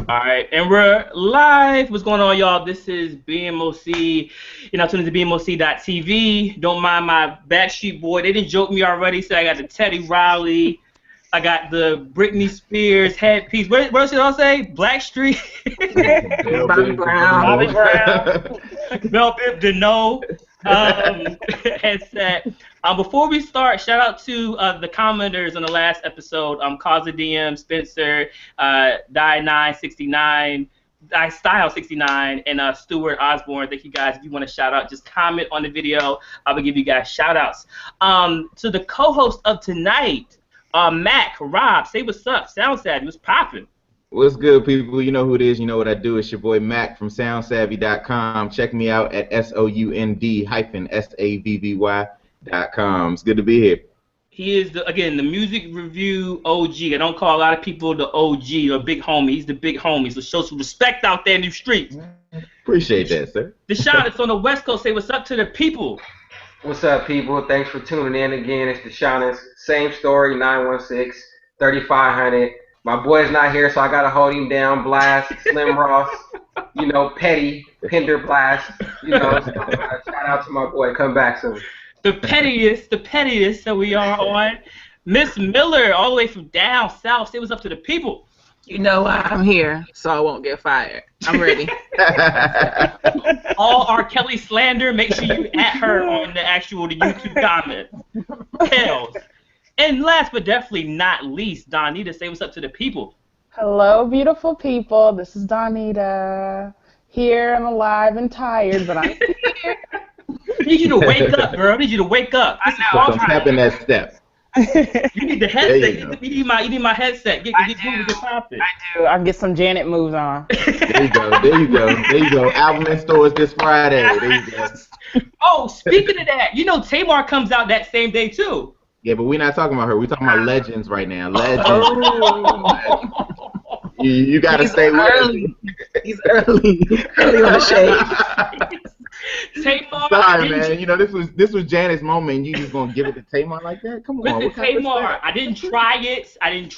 All right, and we're live. What's going on, y'all? This is BMOC. You're now tuning to BMOC.TV. Don't mind my Backstreet Boy. They didn't joke me already. So I got the Teddy Riley. I got the Britney Spears headpiece. What should I say? Blackstreet. Bobby Brown. Bobby Brown. Mel Bib Deneau. Headset. Before we start, shout out to the commenters on the last episode. Kaza DM, Spencer, Die969, Die Style 69, and Stuart Osborne. Thank you guys. If you want to shout out, just comment on the video. I will give you guys shout outs. To the co-host of tonight, Mac, Rob, say what's up. Sound Savvy, what's popping? What's good, people? You know who it is. You know what I do. It's your boy Mac from SoundSavvy.com. Check me out at sound-savvy.com. It's good to be here. He is, again, the music review OG. I don't call a lot of people the OG or big homie. He's the big homie. So show some respect out there in the streets. Appreciate that, sir. Deshaun, it's on the West Coast. Say what's up to the people. What's up, people? Thanks for tuning in again. It's Deshaun. Same story, 916-3500. My boy's not here, so I got to hold him down. Blast, Slim Ross, Petty, Pender Blast. Shout out to my boy. Come back soon. The pettiest that we are on. Miss Miller, all the way from down south. Say what's up to the people. You know why I'm here, so I won't get fired. I'm ready. All R. Kelly slander, make sure you at her on the YouTube comment. Hells. And last but definitely not least, Donita, say what's up to the people. Hello, beautiful people. This is Donita. Here, I'm alive and tired, but I'm here. I need you to wake up, girl. I need you to wake up. I'm tapping that step. You need the headset. You need my headset. Get I do. I can get some Janet moves on. There you go. Album in stores this Friday. There you go. Oh, speaking of that, Tamar comes out that same day too. Yeah, but we're not talking about her. We're talking about legends right now. Legends. You got to stay early. He's early on the shade. Tamar. Sorry, man. This was Janet's moment. You just gonna give it to Tamar like that? Come on. With Tamar, I didn't try it. I'm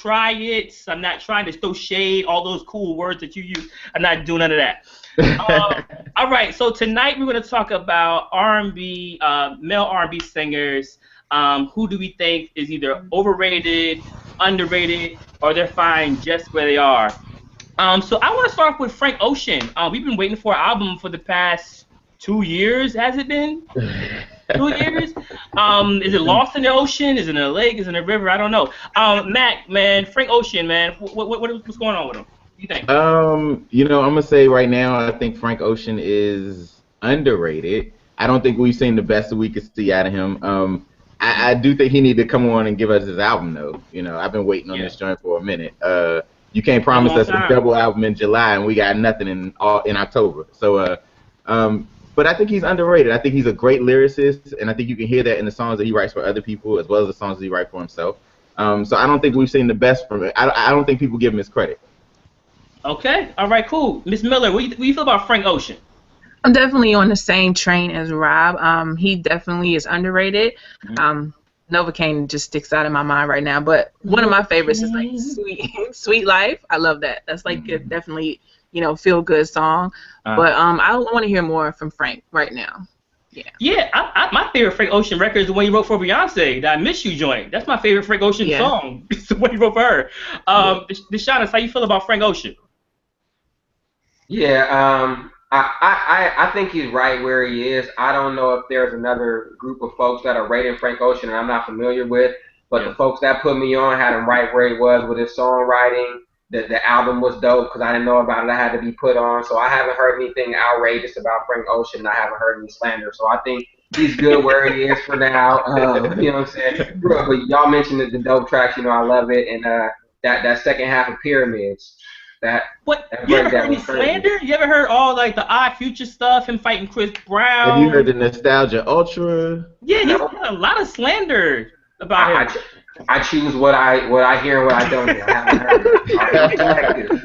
not trying to throw shade. All those cool words that you use. I'm not doing none of that. All right. So tonight we're gonna talk about R&B, male R&B singers. Who do we think is either overrated, underrated, or they're fine just where they are? So I want to start off with Frank Ocean. We've been waiting for an album for the past 2 years. Has it been 2 years? Is it lost in the ocean? Is it in a lake? Is it in a river? I don't know. Mac, man, Frank Ocean, man, what's going on with him? What do you think? I'm gonna say right now, I think Frank Ocean is underrated. I don't think we've seen the best that we could see out of him. I do think he need to come on and give us his album, though. I've been waiting on this joint for a minute. You can't promise us a double album in July, and we got nothing in October. So, but I think he's underrated. I think he's a great lyricist, and I think you can hear that in the songs that he writes for other people, as well as the songs that he writes for himself. So I don't think we've seen the best from it. I don't think people give him his credit. Okay. All right, cool. Miss Miller, what do you feel about Frank Ocean? I'm definitely on the same train as Rob. He definitely is underrated. Novocaine just sticks out in my mind right now, but one of my favorites is like Sweet Life. I love that. That's like definitely feel good song. But I want to hear more from Frank right now. Yeah. My favorite Frank Ocean record is the one he wrote for Beyonce, that I Miss You joint. That's my favorite Frank Ocean song. It's the one he wrote for her. Deshaun, how you feel about Frank Ocean? Yeah. I think he's right where he is. I don't know if there's another group of folks that are rating Frank Ocean and I'm not familiar with, but the folks that put me on had him right where he was with his songwriting. The album was dope because I didn't know about it. I had to be put on. So I haven't heard anything outrageous about Frank Ocean. I haven't heard any slander. So I think he's good where he is for now. You know what I'm saying? But y'all mentioned the dope tracks. I love it. And that second half of Pyramids. You ever heard any slander? You ever heard all like the Odd Future stuff, him fighting Chris Brown? Have you heard the Nostalgia Ultra? Yeah, he's got a lot of slander about him. I choose what I hear and what I don't hear. I haven't heard it.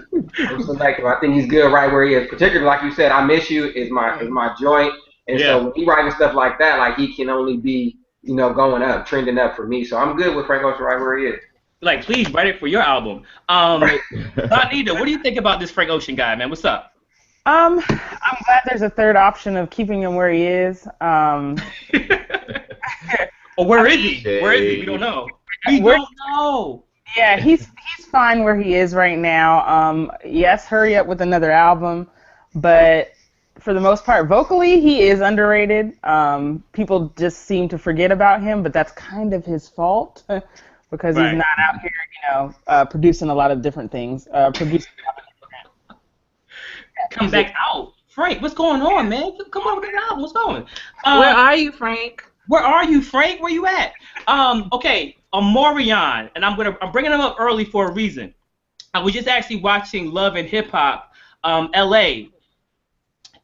I'm selective. I think he's good right where he is. Particularly, like you said, I Miss You is my joint. And so when he writing stuff like that, like he can only be, going up, trending up for me. So I'm good with Frank Ocean right where he is. Like, please write it for your album. Donita, what do you think about this Frank Ocean guy, man? What's up? I'm glad there's a third option of keeping him where he is. Or where is he? Where is he? We don't know. We don't know. Yeah, he's fine where he is right now. Yes, hurry up with another album, but for the most part, vocally he is underrated. People just seem to forget about him, but that's kind of his fault because he's not out here, producing a lot of different things. Come back out, Frank. What's going on, man? Come on with the album. What's going? Where are you, Frank? Where are you, Frank? Where you at? Okay, Omarion, and I'm bringing him up early for a reason. I was just actually watching Love and Hip Hop, L.A.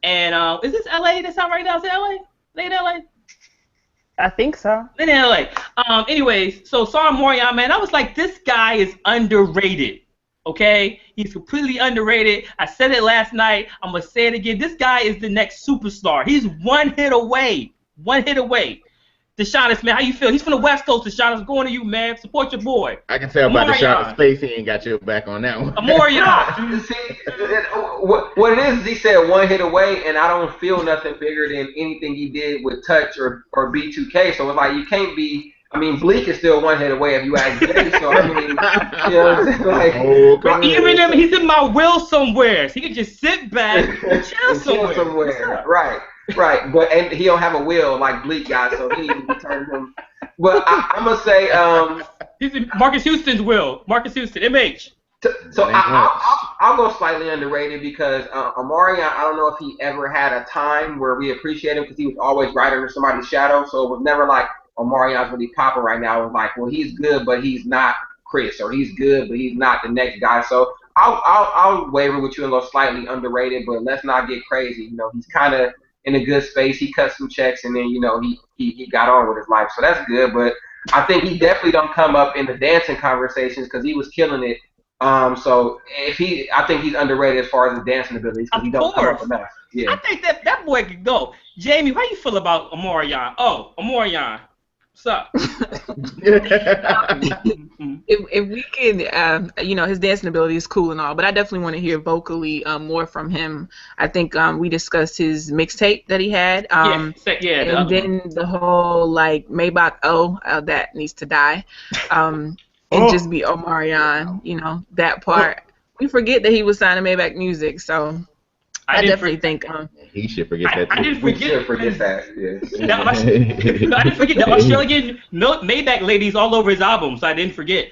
And is this L.A. that's out right now? Is it L.A.? They in L.A.? I think so. They in L.A. Anyways, so saw Omarion, man. I was like, this guy is underrated. Okay, he's completely underrated. I said it last night. I'm gonna say it again. This guy is the next superstar. He's one hit away. One hit away. Deshaunus, man, how you feel? He's from the West Coast. Deshaunus, going to you, man. Support your boy. I can tell by Deshaunus' face he ain't got your back on that one. Omarion. See, what it is he said one hit away, and I don't feel nothing bigger than anything he did with Touch or B2K. So it's like you can't be. I mean, Bleak is still one hit away if you ask Jay. So I mean, Bro, even he's in my will somewhere. So he can just sit back and chill somewhere. Right. But he don't have a will like Bleak got, so he needs to return him. But I'm gonna say he's in Marcus Houston's will. Marcus Houston, MH. So I'll go slightly underrated because Omarion, I don't know if he ever had a time where we appreciate him because he was always right under somebody's shadow. So it was never like Omarion's really popping right now. It was like, well, he's good, but he's not Chris, or he's good, but he's not the next guy. So I'll waver with you and go slightly underrated, but let's not get crazy. He's kind of in a good space. He cut some checks, and then he got on with his life. So that's good. But I think he definitely don't come up in the dancing conversations because he was killing it. So I think he's underrated as far as his dancing abilities because he don't come up enough. Yeah. I think that boy could go. Jamie, how you feel about Omarion? Oh, Omarion. What's up? If we could, his dancing ability is cool and all, but I definitely want to hear vocally more from him. I think we discussed his mixtape that he had. And then the whole like Maybach that needs to die, and just be Omarion. That part. We forget that he was signing Maybach Music, so. I definitely think he should forget that too. I didn't forget that. Yes. I didn't forget the Australian Maybach ladies all over his album, so I didn't forget.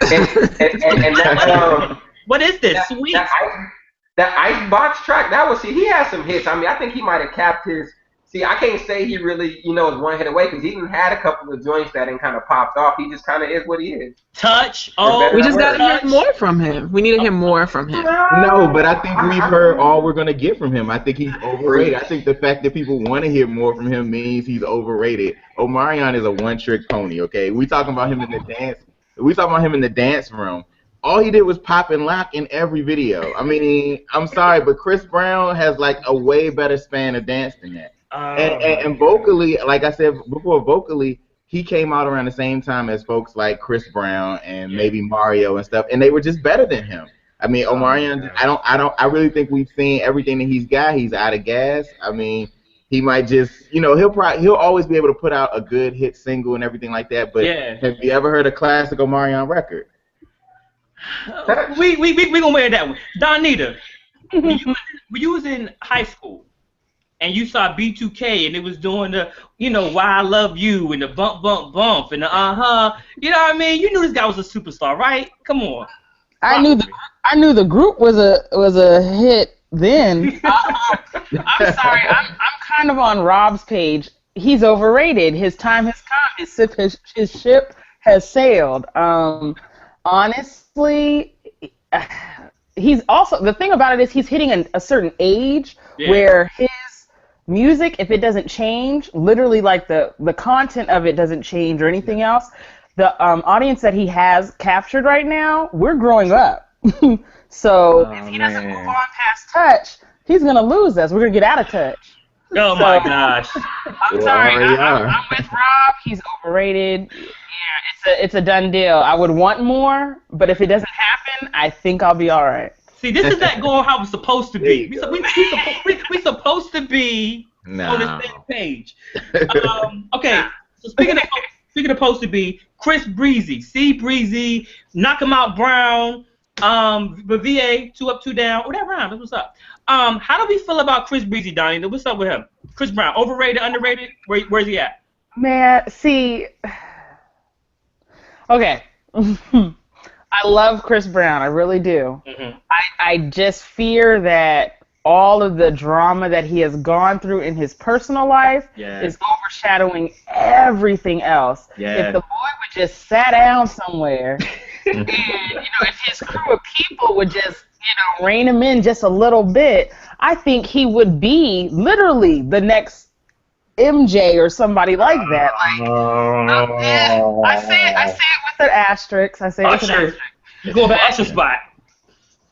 And that, what is this? Sweet. That Icebox track, he had some hits. I mean, I think he might have capped his. See, I can't say he really, is one hit away because he didn't had a couple of joints that kind of popped off. He just kind of is what he is. Touch. We just got to hear more from him. We need to hear more from him. No, but I think we've heard all we're going to get from him. I think he's overrated. I think the fact that people want to hear more from him means he's overrated. Omarion is a one-trick pony, okay? We talking about him in the dance. We talking about him in the dance room. All he did was pop and lock in every video. I mean, I'm sorry, but Chris Brown has like a way better span of dance than that. And vocally, like I said before, vocally, he came out around the same time as folks like Chris Brown and maybe Mario and stuff, and they were just better than him. I mean, Omarion, I really think we've seen everything that he's got. He's out of gas. I mean, he might just, he'll always be able to put out a good hit single and everything like that. But have you ever heard a classic Omarion record? We gonna wear that one. Donita, when you was in high school and you saw B2K and it was doing the, Why I Love You and the bump bump bump and the you know what I mean? You knew this guy was a superstar, right? Come on. I knew the group was a hit then. I'm sorry, I'm kind of on Rob's page. He's overrated. His time has come. His ship has sailed. Honestly, he's also, the thing about it is he's hitting a certain age where his music, if it doesn't change, literally like the content of it doesn't change or anything else, the audience that he has captured right now, we're growing up. So if he doesn't move on past Touch, he's going to lose us. We're going to get out of touch. Oh my gosh. I'm sorry. I'm with Rob. He's overrated. Yeah, it's a done deal. I would want more, but if it doesn't happen, I think I'll be all right. See, this is not going how it's supposed to be. We supposed to be on the same page. Okay, so speaking of supposed to be, Chris Breezy, C Breezy, Knock 'em Out Brown, the VA, 2 Up 2 Down. Oh, that rhymes. That's what's up. How do we feel about Chris Breezy, Donnie? What's up with him? Chris Brown, overrated, underrated? Where's he at? Man, see, okay. I love Chris Brown. I really do. Mm-hmm. I just fear that all of the drama that he has gone through in his personal life is overshadowing everything else. Yeah. If the boy would just sat down somewhere and, if his crew of people would just, rein him in just a little bit, I think he would be literally the next MJ or somebody like that. I say it with an asterisk. I say it with an asterisk. You go for Usher spot.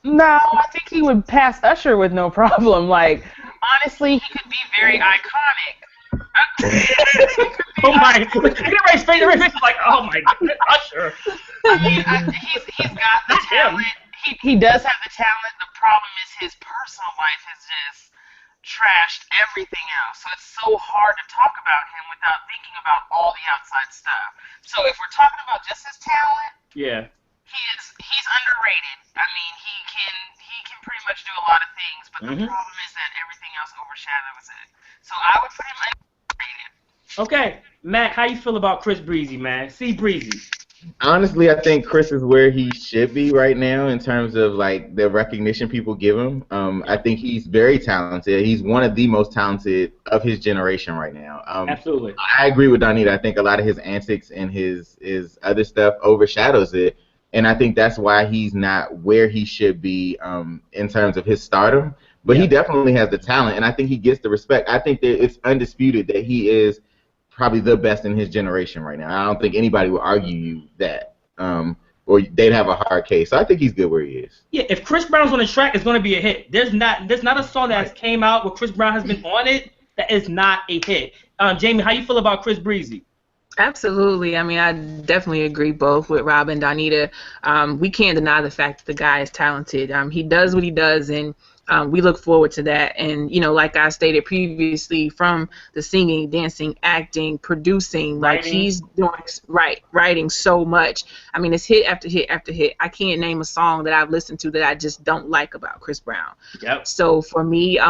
No, I think he would pass Usher with no problem. Honestly, he could be very iconic. Oh my! Look at Ray's face. Ray's face is like, oh my God, Usher. I mean, he's got the talent. He does have the talent. The problem is his personal life has just trashed everything else. So it's so hard to talk about him without thinking about all the outside stuff. So if we're talking about just his talent, he's underrated. I mean, he can pretty much do a lot of things, but the problem is that everything else overshadows it. So I would put him underrated. Okay, Matt, how you feel about Chris Breezy, man? C Breezy. Honestly, I think Chris is where he should be right now in terms of the recognition people give him. I think he's very talented. He's one of the most talented of his generation right now. Absolutely. I agree with Donita. I think a lot of his antics and his other stuff overshadows it, and I think that's why he's not where he should be in terms of his stardom. But he definitely has the talent, and I think he gets the respect. I think that it's undisputed that he is probably the best in his generation right now. I don't think anybody would argue that, or they'd have a hard case. So I think he's good where he is. Yeah, if Chris Brown's on the track, it's going to be a hit. There's not a song that came out where Chris Brown has been on it that is not a hit. Jamie, how you feel about Chris Breezy? Absolutely. I mean, I definitely agree both with Rob and Donita. We can't deny the fact that the guy is talented. He does what he does, and we look forward to that. And, like I stated previously, from the singing, dancing, acting, producing, he's doing writing so much. I mean, it's hit after hit after hit. I can't name a song that I've listened to that I just don't like about Chris Brown. Yep. So for me,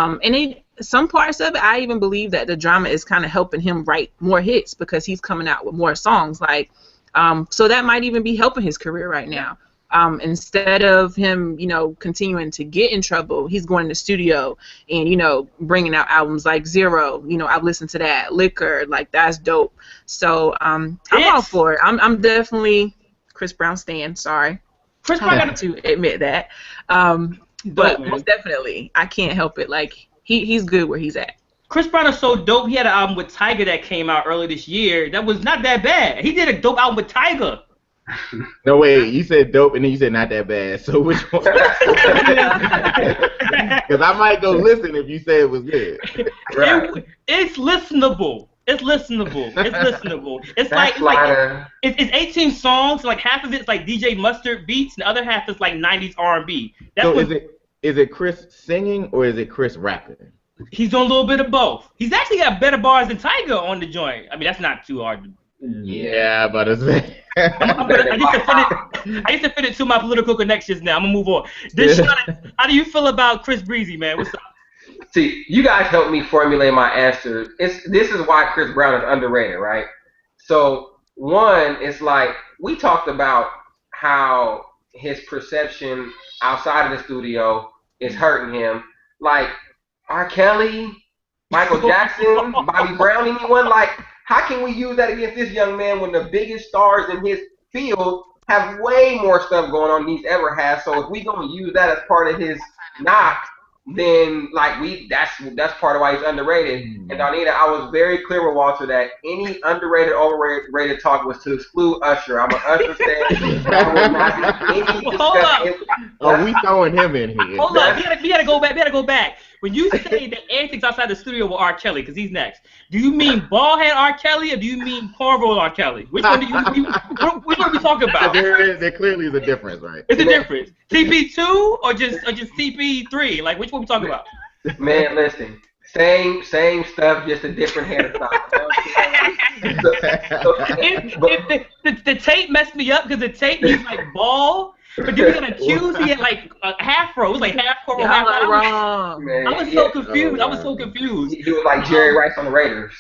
some parts of it, I even believe that the drama is kind of helping him write more hits because he's coming out with more songs. So that might even be helping his career right now. Instead of him, continuing to get in trouble, he's going to the studio and, bringing out albums like Zero. I've listened to that. Liquor, that's dope. So I'm all for it. I'm definitely Chris Brown stan. Sorry. Chris Brown got to admit that. But most definitely, I can't help it. He's good where he's at. Chris Brown is so dope. He had an album with Tyga that came out early this year. That was not that bad. He did a dope album with Tyga. No, wait, you said dope and then you said not that bad. So which one? Because I might go listen if you say it was good. Right. It's listenable. It's listenable. It's 18 songs. Half of it's DJ Mustard beats, and the other half is 90s R&B. Is it Chris singing or is it Chris rapping? He's doing a little bit of both. He's actually got better bars than Tyga on the joint. I mean, that's not too hard to. Yeah, but it's. I used to fit it to my political connections now. I'm going to move on. How do you feel about Chris Breezy, man? What's up? See, you guys helped me formulate my answer. This is why Chris Brown is underrated, right? So, one, it's we talked about how his perception outside of the studio is hurting him. R. Kelly, Michael Jackson, Bobby Brown, anyone? How can we use that against this young man when the biggest stars in his field have way more stuff going on than he's ever had? So if we gonna use that as part of his knock, then that's part of why he's underrated. And Donita, I was very clear with Walter that any underrated, overrated talk was to exclude Usher. I'm an Usher fan. I will not do any discussion. Are we throwing him in here? Hold on, we gotta go back. when you say the antics outside the studio with R. Kelly, because he's next, do you mean bald head R. Kelly or do you mean cornrow R. Kelly? Which one do you? Which one are we talking about? There clearly is a difference, right? It's a difference. TP2 or just TP3? Like which one we talking about? Man, listen. Same stuff, just a different hairstyle. If the tape messed me up because the tape he's like bald, but then we got accused he had like a afro. It was like half cornrow, half afro. Wrong. Man, I was so confused. I was so confused. He was like Jerry Rice on the Raiders.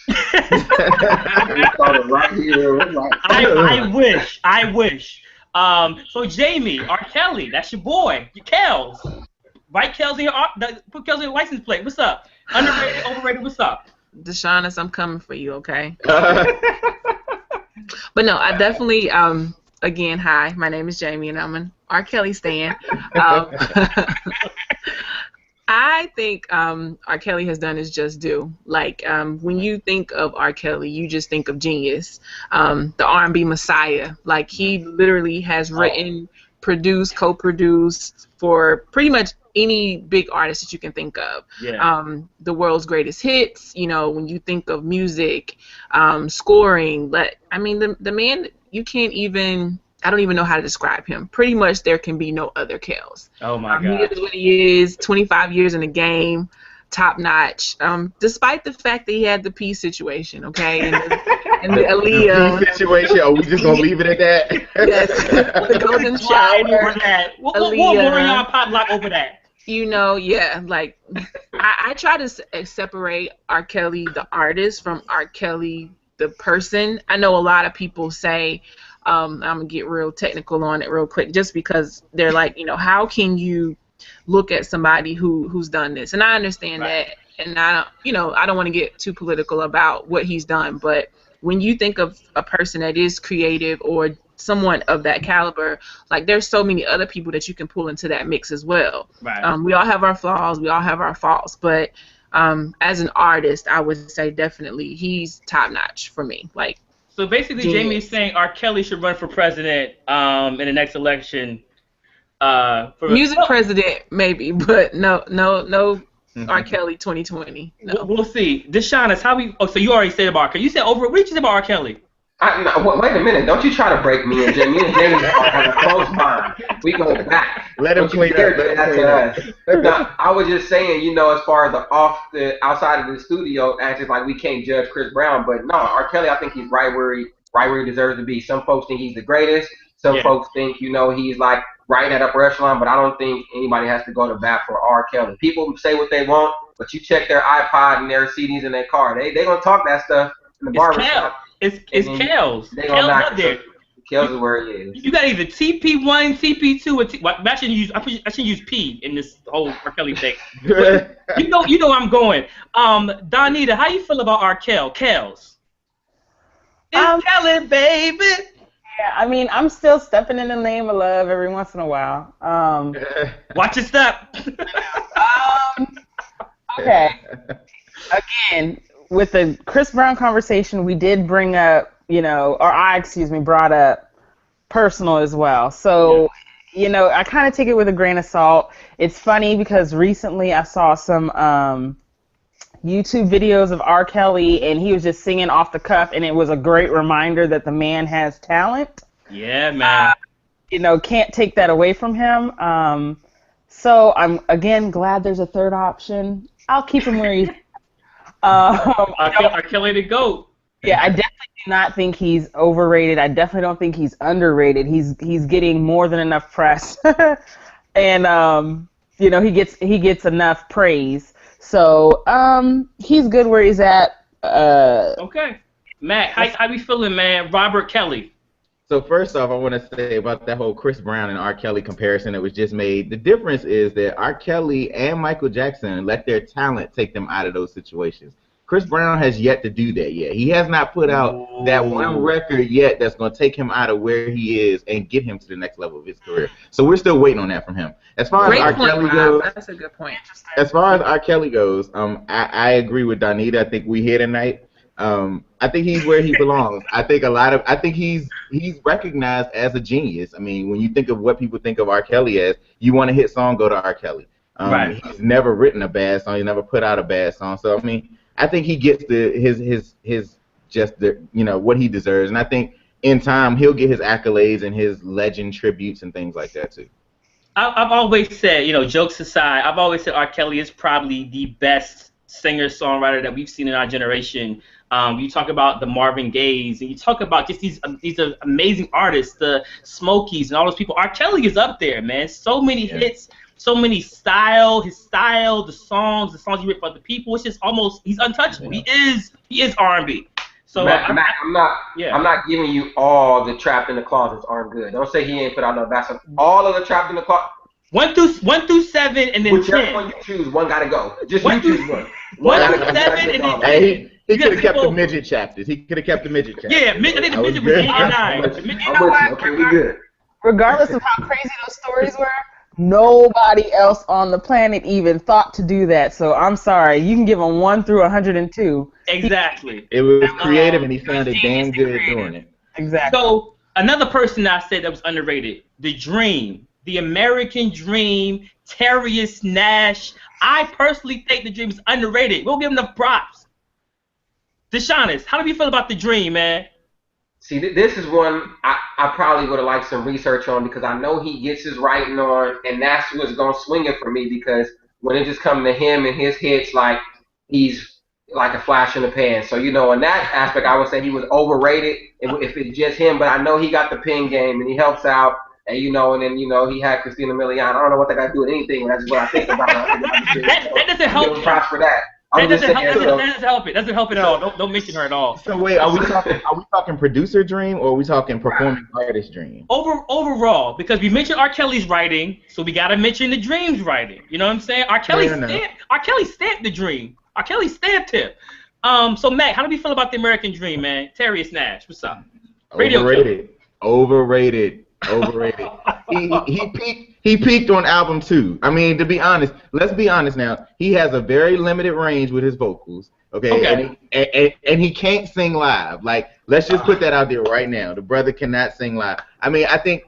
Right here. I wish. So Jamie, R. Kelly, that's your boy, your Kels. Write Kels in your put Kels in your license plate. What's up? Underrated, overrated. What's up? Deshaunus, I'm coming for you, okay? But no, I definitely. Again, hi. My name is Jamie, and I'm an R. Kelly stan. I think R. Kelly has done his just due. Like when you think of R. Kelly, you just think of genius, the R&B messiah. Like he literally has written, produced, co-produced for pretty much any big artist that you can think of. Yeah. The world's greatest hits. You know, when you think of music, scoring. But I mean, the man, you can't even. I don't even know how to describe him. Pretty much, there can be no other Kels. Oh my God. He is what he is. 25 years in the game, top notch. Despite the fact that he had the peace situation, okay, and the Aaliyah The situation. Are we just gonna leave it at that? Yes, the golden shower. We'll more y'all potluck over that. You know, yeah, like I try to separate R. Kelly the artist from R. Kelly the person. I know a lot of people say. I'm gonna get real technical on it real quick, just because they're like, you know, how can you look at somebody who's done this? And I understand that, and I don't want to get too political about what he's done, but when you think of a person that is creative or someone of that caliber, like there's so many other people that you can pull into that mix as well. Right. We all have our flaws, we all have our faults, but as an artist, I would say definitely he's top notch for me. Like. So basically, Genius. Jamie's saying R. Kelly should run for president in the next election. Music president, maybe, but no, R. Kelly 2020. No. We'll see. Deshaunus, how we? Oh, so you already said about R. Kelly. You said over. What did you say about R. Kelly? Wait a minute. Don't you try to break me and Jamie. Me and Jamie have a close bond. We go back. Let him clean up. No, I was just saying, you know, as far as the outside of the studio, acting like we can't judge Chris Brown, but no, R. Kelly, I think he's right where he deserves to be. Some folks think he's the greatest. Some folks think, you know, he's like right in that upper echelon, but I don't think anybody has to go to bat for R. Kelly. People say what they want, but you check their iPod and their CDs in their car. They gonna talk that stuff in the barbershop. It's Kels. They gonna Kels knock up there. Kels is where he is. You got either TP1, TP2, or I shouldn't use P in this whole R. Kelly thing. you know I'm going. Donita, how you feel about R. Kels? It's Kelly, baby. Yeah, I mean, I'm still stepping in the name of love every once in a while. Watch your step. Okay. Again, with the Chris Brown conversation, we did bring up, brought up personal as well. So, I kind of take it with a grain of salt. It's funny because recently I saw some YouTube videos of R. Kelly, and he was just singing off the cuff, and it was a great reminder that the man has talent. Yeah, man. Can't take that away from him. So I'm, again, glad there's a third option. I'll keep him where he's R. Kelly the GOAT. Yeah, I definitely do not think he's overrated. I definitely don't think he's underrated. He's getting more than enough press, and he gets enough praise. So he's good where he's at. Okay, Matt, how we feeling, man? Robert Kelly. So first off, I want to say about that whole Chris Brown and R. Kelly comparison that was just made. The difference is that R. Kelly and Michael Jackson let their talent take them out of those situations. Chris Brown has yet to do that yet. He has not put out that one record yet that's going to take him out of where he is and get him to the next level of his career. So we're still waiting on that from him. As far as R. Kelly goes, that's a good point. As far as R. Kelly goes, I agree with Donita. I think we here tonight. I think he's where he belongs. I think he's recognized as a genius. I mean, when you think of what people think of R. Kelly as, you want a hit song, go to R. Kelly. Right. He's never written a bad song. He's never put out a bad song. So I mean, I think he gets his just the what he deserves, and I think in time he'll get his accolades and his legend tributes and things like that too. I've always said, jokes aside, I've always said R. Kelly is probably the best singer-songwriter that we've seen in our generation. You talk about the Marvin Gayes, and you talk about just these amazing artists, the Smokies, and all those people. R. Kelly is up there, man. So many hits, so many his style, the songs he wrote for the people. It's just he's untouchable. Yeah. He is R&B. So Matt, I'm not giving you all the Trapped in the Closets aren't good. Don't say he ain't put out no bad stuff. All of the Trapped in the Closet. 1 through 7, and then whichever 10. one you choose, one gotta go. Just you choose one. 1 through 7, and then 10. Hey, he could have kept the midget chapters. Yeah, I think the midget was 8 and 9. Okay, we good. Regardless of how crazy those stories were, nobody else on the planet even thought to do that. So I'm sorry. You can give him 1 through 102. Exactly. It was creative, and he sounded damn good doing it. Exactly. So another person I said that was underrated, The Dream, The American Dream, Terrius Nash. I personally think The Dream is underrated. We'll give him enough props. Deshaunus, how do you feel about The Dream, man? See, this is one I probably would have liked some research on because I know he gets his writing on, and that's what's going to swing it for me because when it just comes to him and his hits, like, he's like a flash in the pan. So, in that aspect, I would say he was overrated if it's just him, but I know he got the pen game, and he helps out, and, and then, he had Christina Milian. I don't know what that got to do with anything, but that's just what I think about. That doesn't help. Give him props for that. That doesn't help it. Doesn't help it at all. Don't mention her at all. So wait, are we talking producer Dream or are we talking performing artist Dream? Overall, because we mentioned R. Kelly's writing, so we gotta mention The Dream's writing. You know what I'm saying? R. Kelly stamped The Dream. R. Kelly stamped him. So Matt, how do we feel about The American Dream, man? Terrius Nash, what's up? Overrated. He peaked on album 2. I mean, to be honest, let's be honest now. He has a very limited range with his vocals. Okay. And he can't sing live. Like, let's just put that out there right now. The brother cannot sing live. I mean, I think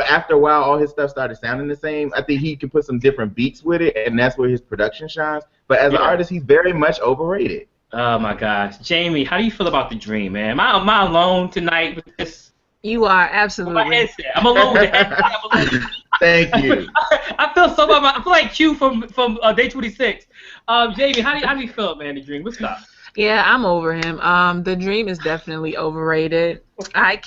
after a while, all his stuff started sounding the same. I think he can put some different beats with it, and that's where his production shines. But as an artist, he's very much overrated. Oh my gosh, Jamie, how do you feel about The Dream, man? Am I alone tonight with this? You are absolutely. I'm alone with it. Thank you. I feel so bad. I feel like Q from Day 26. Jamie, how do you feel, man? The Dream, what's up? Yeah, I'm over him. The Dream is definitely overrated. I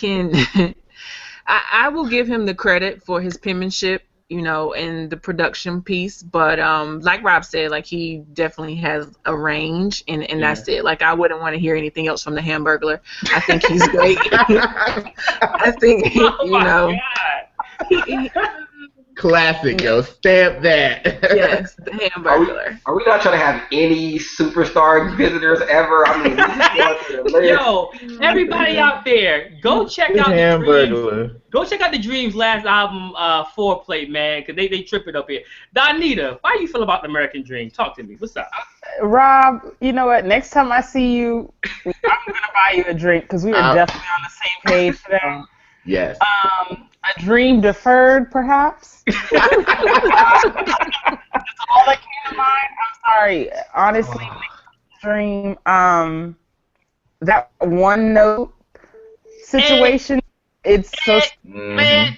will give him the credit for his penmanship, and the production piece. But like Rob said, like, he definitely has a range, and that's it. Like, I wouldn't want to hear anything else from the Hamburglar. I think he's great. I think Classic, yo. Stamp that. Yes, the Hamburglar. Are we not trying to have any superstar visitors ever? I mean, yo, everybody out there, go check out The Dream's. Go check out The Dream's last album, Foreplay, man, because they tripping up here. Donita, how do you feel about The American Dream? Talk to me. What's up? Rob, you know what? Next time I see you, I'm going to buy you a drink because we were definitely on the same page for that. Yes. A dream deferred, perhaps? That's all that came to mind. I'm sorry. Honestly, Dream, that one note situation, it's so... But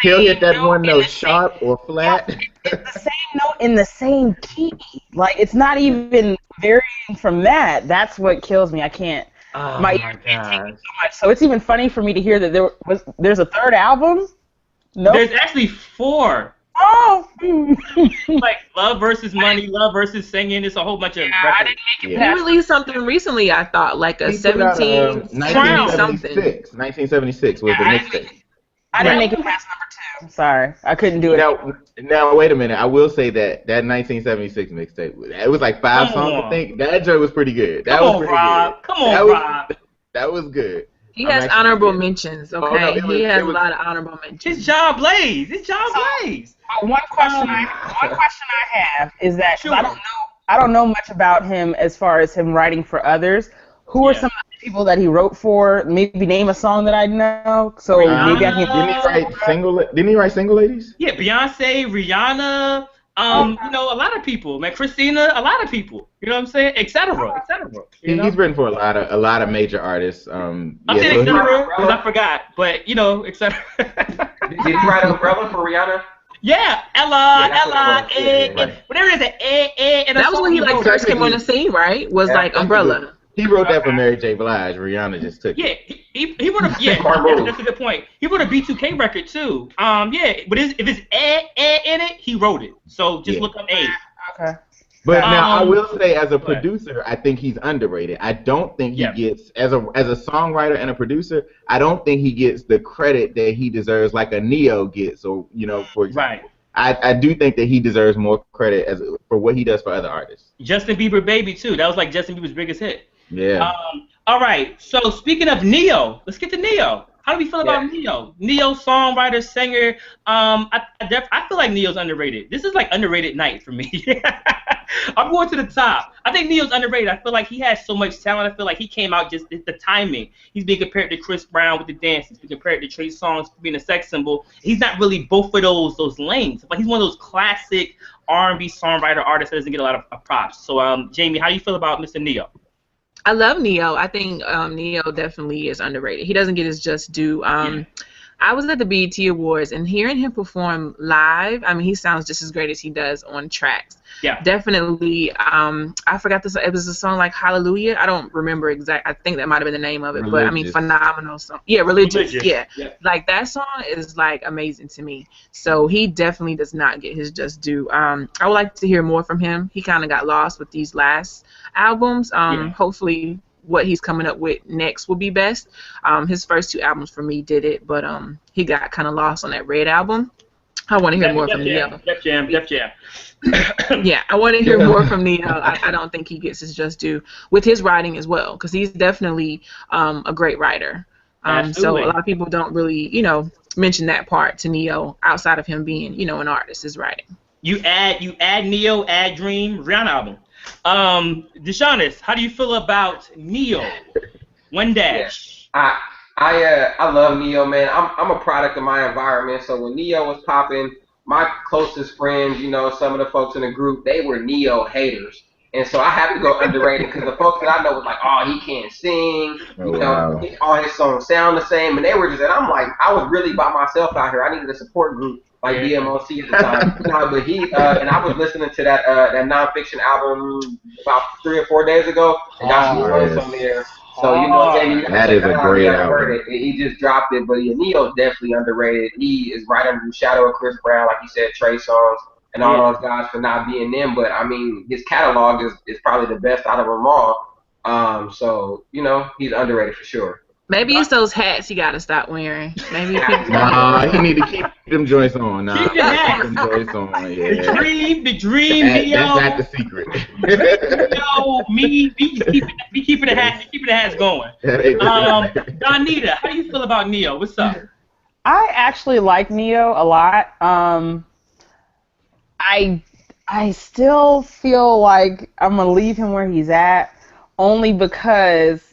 he'll hit that one note sharp or flat. It's the same note in the same key. Like, it's not even varying from that. That's what kills me. I can't... my ear can't take it so much. So it's even funny for me to hear that there's a third album. Nope. There's actually 4. Oh, like Love versus Money, Love versus Singing. It's a whole bunch of. I didn't make it He released something recently. I thought like a 1976 was the mixtape. I didn't make it past number 2. Sorry, I couldn't do it. Now wait a minute. I will say that 1976 mixtape, it was like 5 songs. I think that joint was pretty good. That was pretty good. Come on, Rob. That was good. He has honorable mentions. Okay, he has a lot of honorable mentions. It's John Blaze. One question I have is that I don't know much about him as far as him writing for others, Who are some of the people that he wrote for? Maybe name a song that I know. So maybe I can. Didn't he write single ladies? Yeah, Beyonce, Rihanna, a lot of people, man, Christina, a lot of people. You know what I'm saying? Et cetera, et cetera. He's written for a lot of major artists. I'm saying et cetera because I forgot, but et cetera. Did he write Umbrella for Rihanna? Yeah, Ella, whatever it is, and that was when he first came on the scene, right? Was like Umbrella. He wrote that for Mary J. Blige. Rihanna just took it. Yeah, he wrote that's a good point. He wrote a B2K record too. But if it's in it, he wrote it. So just look up A. Okay. But now I will say, as a producer, I think he's underrated. I don't think he gets as a songwriter and a producer. I don't think he gets the credit that he deserves, like a Neo gets, or for example. Right. I do think that he deserves more credit for what he does for other artists. Justin Bieber, Baby too. That was like Justin Bieber's biggest hit. Yeah. All right. So speaking of Neo, let's get to Neo. How do we feel about Neo? Neo, songwriter, singer. I feel like Neo's underrated. This is like underrated night for me. I'm going to the top. I think Neo's underrated. I feel like he has so much talent. I feel like he came out just the timing. He's being compared to Chris Brown with the dance. He's being compared to Trey Songz for being a sex symbol. He's not really both of those lanes. Like he's one of those classic R&B songwriter artists that doesn't get a lot of props. So Jamie, how do you feel about Mr. Neo? I love Neo. I think Neo definitely is underrated. He doesn't get his just due. I was at the BET Awards, and hearing him perform live, I mean, he sounds just as great as he does on tracks. Yeah. Definitely. I forgot this. It was a song like Hallelujah. I don't remember exact. I think that might have been the name of it. Religious. But I mean, phenomenal song. Yeah, Religious. Yeah. Yeah. Like that song is like amazing to me. So he definitely does not get his just due. I would like to hear more from him. He kind of got lost with these last albums. Hopefully what he's coming up with next will be best. His first two albums for me did it, but he got kind of lost on that Red album. I want to hear more from Neo. Def Jam. Yeah, I want to hear more from Neo. I don't think he gets his just due with his writing as well, because he's definitely a great writer. So a lot of people don't really, mention that part to Neo outside of him being, an artist, his writing. You add Neo, add Dream, Rihanna album. Deshaunus, how do you feel about Neo? One dash. Yeah. I love Neo, man. I'm a product of my environment. So when Neo was popping, my closest friends, some of the folks in the group, they were Neo haters. And so I had to go underrated because the folks that I know was like, oh, he can't sing. All his songs sound the same. And they were just, and I'm like, I was really by myself out here. I needed a support group like BMOC at the time. But he, and I was listening to that nonfiction album about 3 or 4 days ago. And got some songs on there. So, Jamie, that is a great album. He just dropped it, but Neo's definitely underrated. He is right under the shadow of Chris Brown, like you said, Trey Songz, and all those guys for not being them. But, I mean, his catalog is probably the best out of them all. So, he's underrated for sure. Maybe it's those hats he got to stop wearing. Maybe he need to keep them joints on. Keep the hats. Them joints on. Yeah. The dream, Neo. That's not the secret. Me keeping the hats going. Donita, how do you feel about Neo? What's up? I actually like Neo a lot. I still feel like I'm gonna leave him where he's at, only because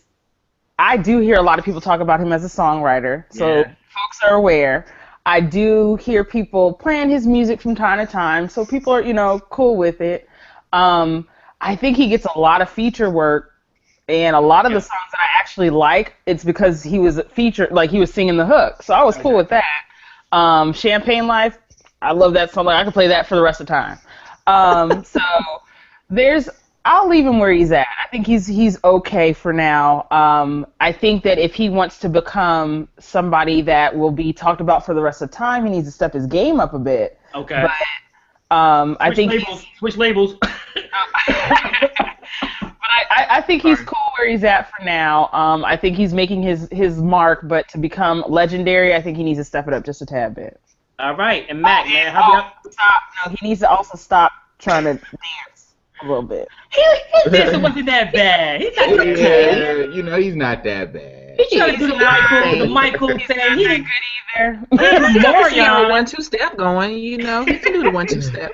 I do hear a lot of people talk about him as a songwriter, so folks are aware. I do hear people playing his music from time to time, so people are, cool with it. I think he gets a lot of feature work, and a lot of the songs that I actually like, it's because he was featured, like he was singing the hook, so I was cool with that. Champagne Life, I love that song. Like, I could play that for the rest of the time. So I'll leave him where he's at. I think he's okay for now. I think that if he wants to become somebody that will be talked about for the rest of the time, he needs to step his game up a bit. Okay. But I think switch labels. But I think he's cool where he's at for now. I think he's making his mark, but to become legendary, I think he needs to step it up just a tad bit. All right, and Mac, man, he needs to also stop trying to dance a little bit. His dancing wasn't that bad. He's not that bad. He's not that bad. He tried to do the Michael thing. He didn't good either. He got a 1-2 step going. He can do the 1-2 step.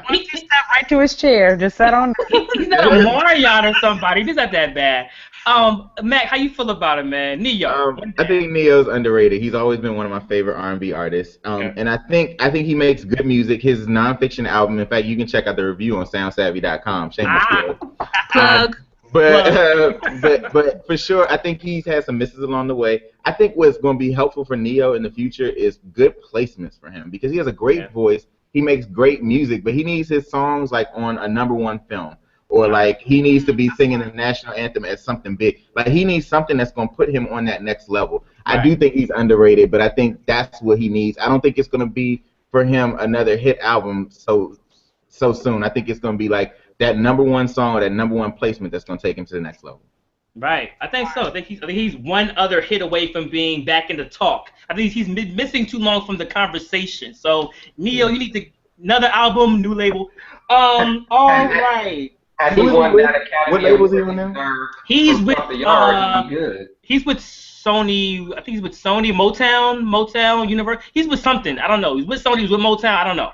He just stepped right to his chair. Just sat on. He's not a Marion or somebody. He's not that bad. Mac, how you feel about it, man? Neo. I think Neo's underrated. He's always been one of my favorite R&B artists. Okay. And I think he makes good music. His nonfiction album, in fact, you can check out the review on soundsavvy.com. Shameless plug. Plug. But for sure, I think he's had some misses along the way. I think what's going to be helpful for Neo in the future is good placements for him because he has a great voice. He makes great music, but he needs his songs like on a #1 film. Or like he needs to be singing the national anthem as something big. Like he needs something that's going to put him on that next level. Right. I do think he's underrated, but I think that's what he needs. I don't think it's going to be for him another hit album so soon. I think it's going to be like that #1 song or that #1 placement that's going to take him to the next level. Right, I think so. I think he's one other hit away from being back in the talk. I think he's missing too long from the conversation. So Neo, you need another album, new label. All right. What label is he on now? He's with he's with Sony. I think he's with Sony, Motown, Universal. He's with something. I don't know. He's with Sony. He's with Motown. I don't know.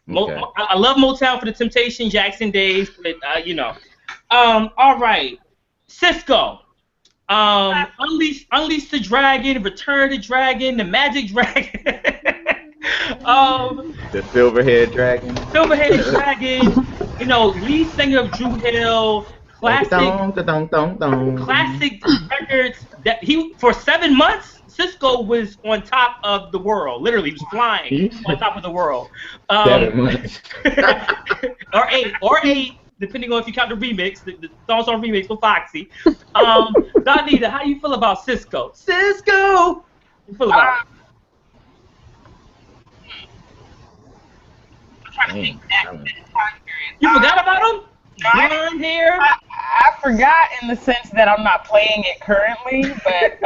Okay. I love Motown for the Temptation Jackson days, but you know. All right, Cisco. Unleash the Dragon, Return the Dragon, the Magic Dragon. The Silverhead Dragon. Silverhead Dragon. You know, lead singer of Drew Hill. Classic records that he for 7 months. Cisco was on top of the world. Literally, he was flying on top of the world. 7 months. or eight, depending on if you count the remix. The songs on remix with Foxy. Donita, how you feel about Cisco? Cisco! How you feel about it? You forgot about him? Blonde hair? I forgot in the sense that I'm not playing it currently, but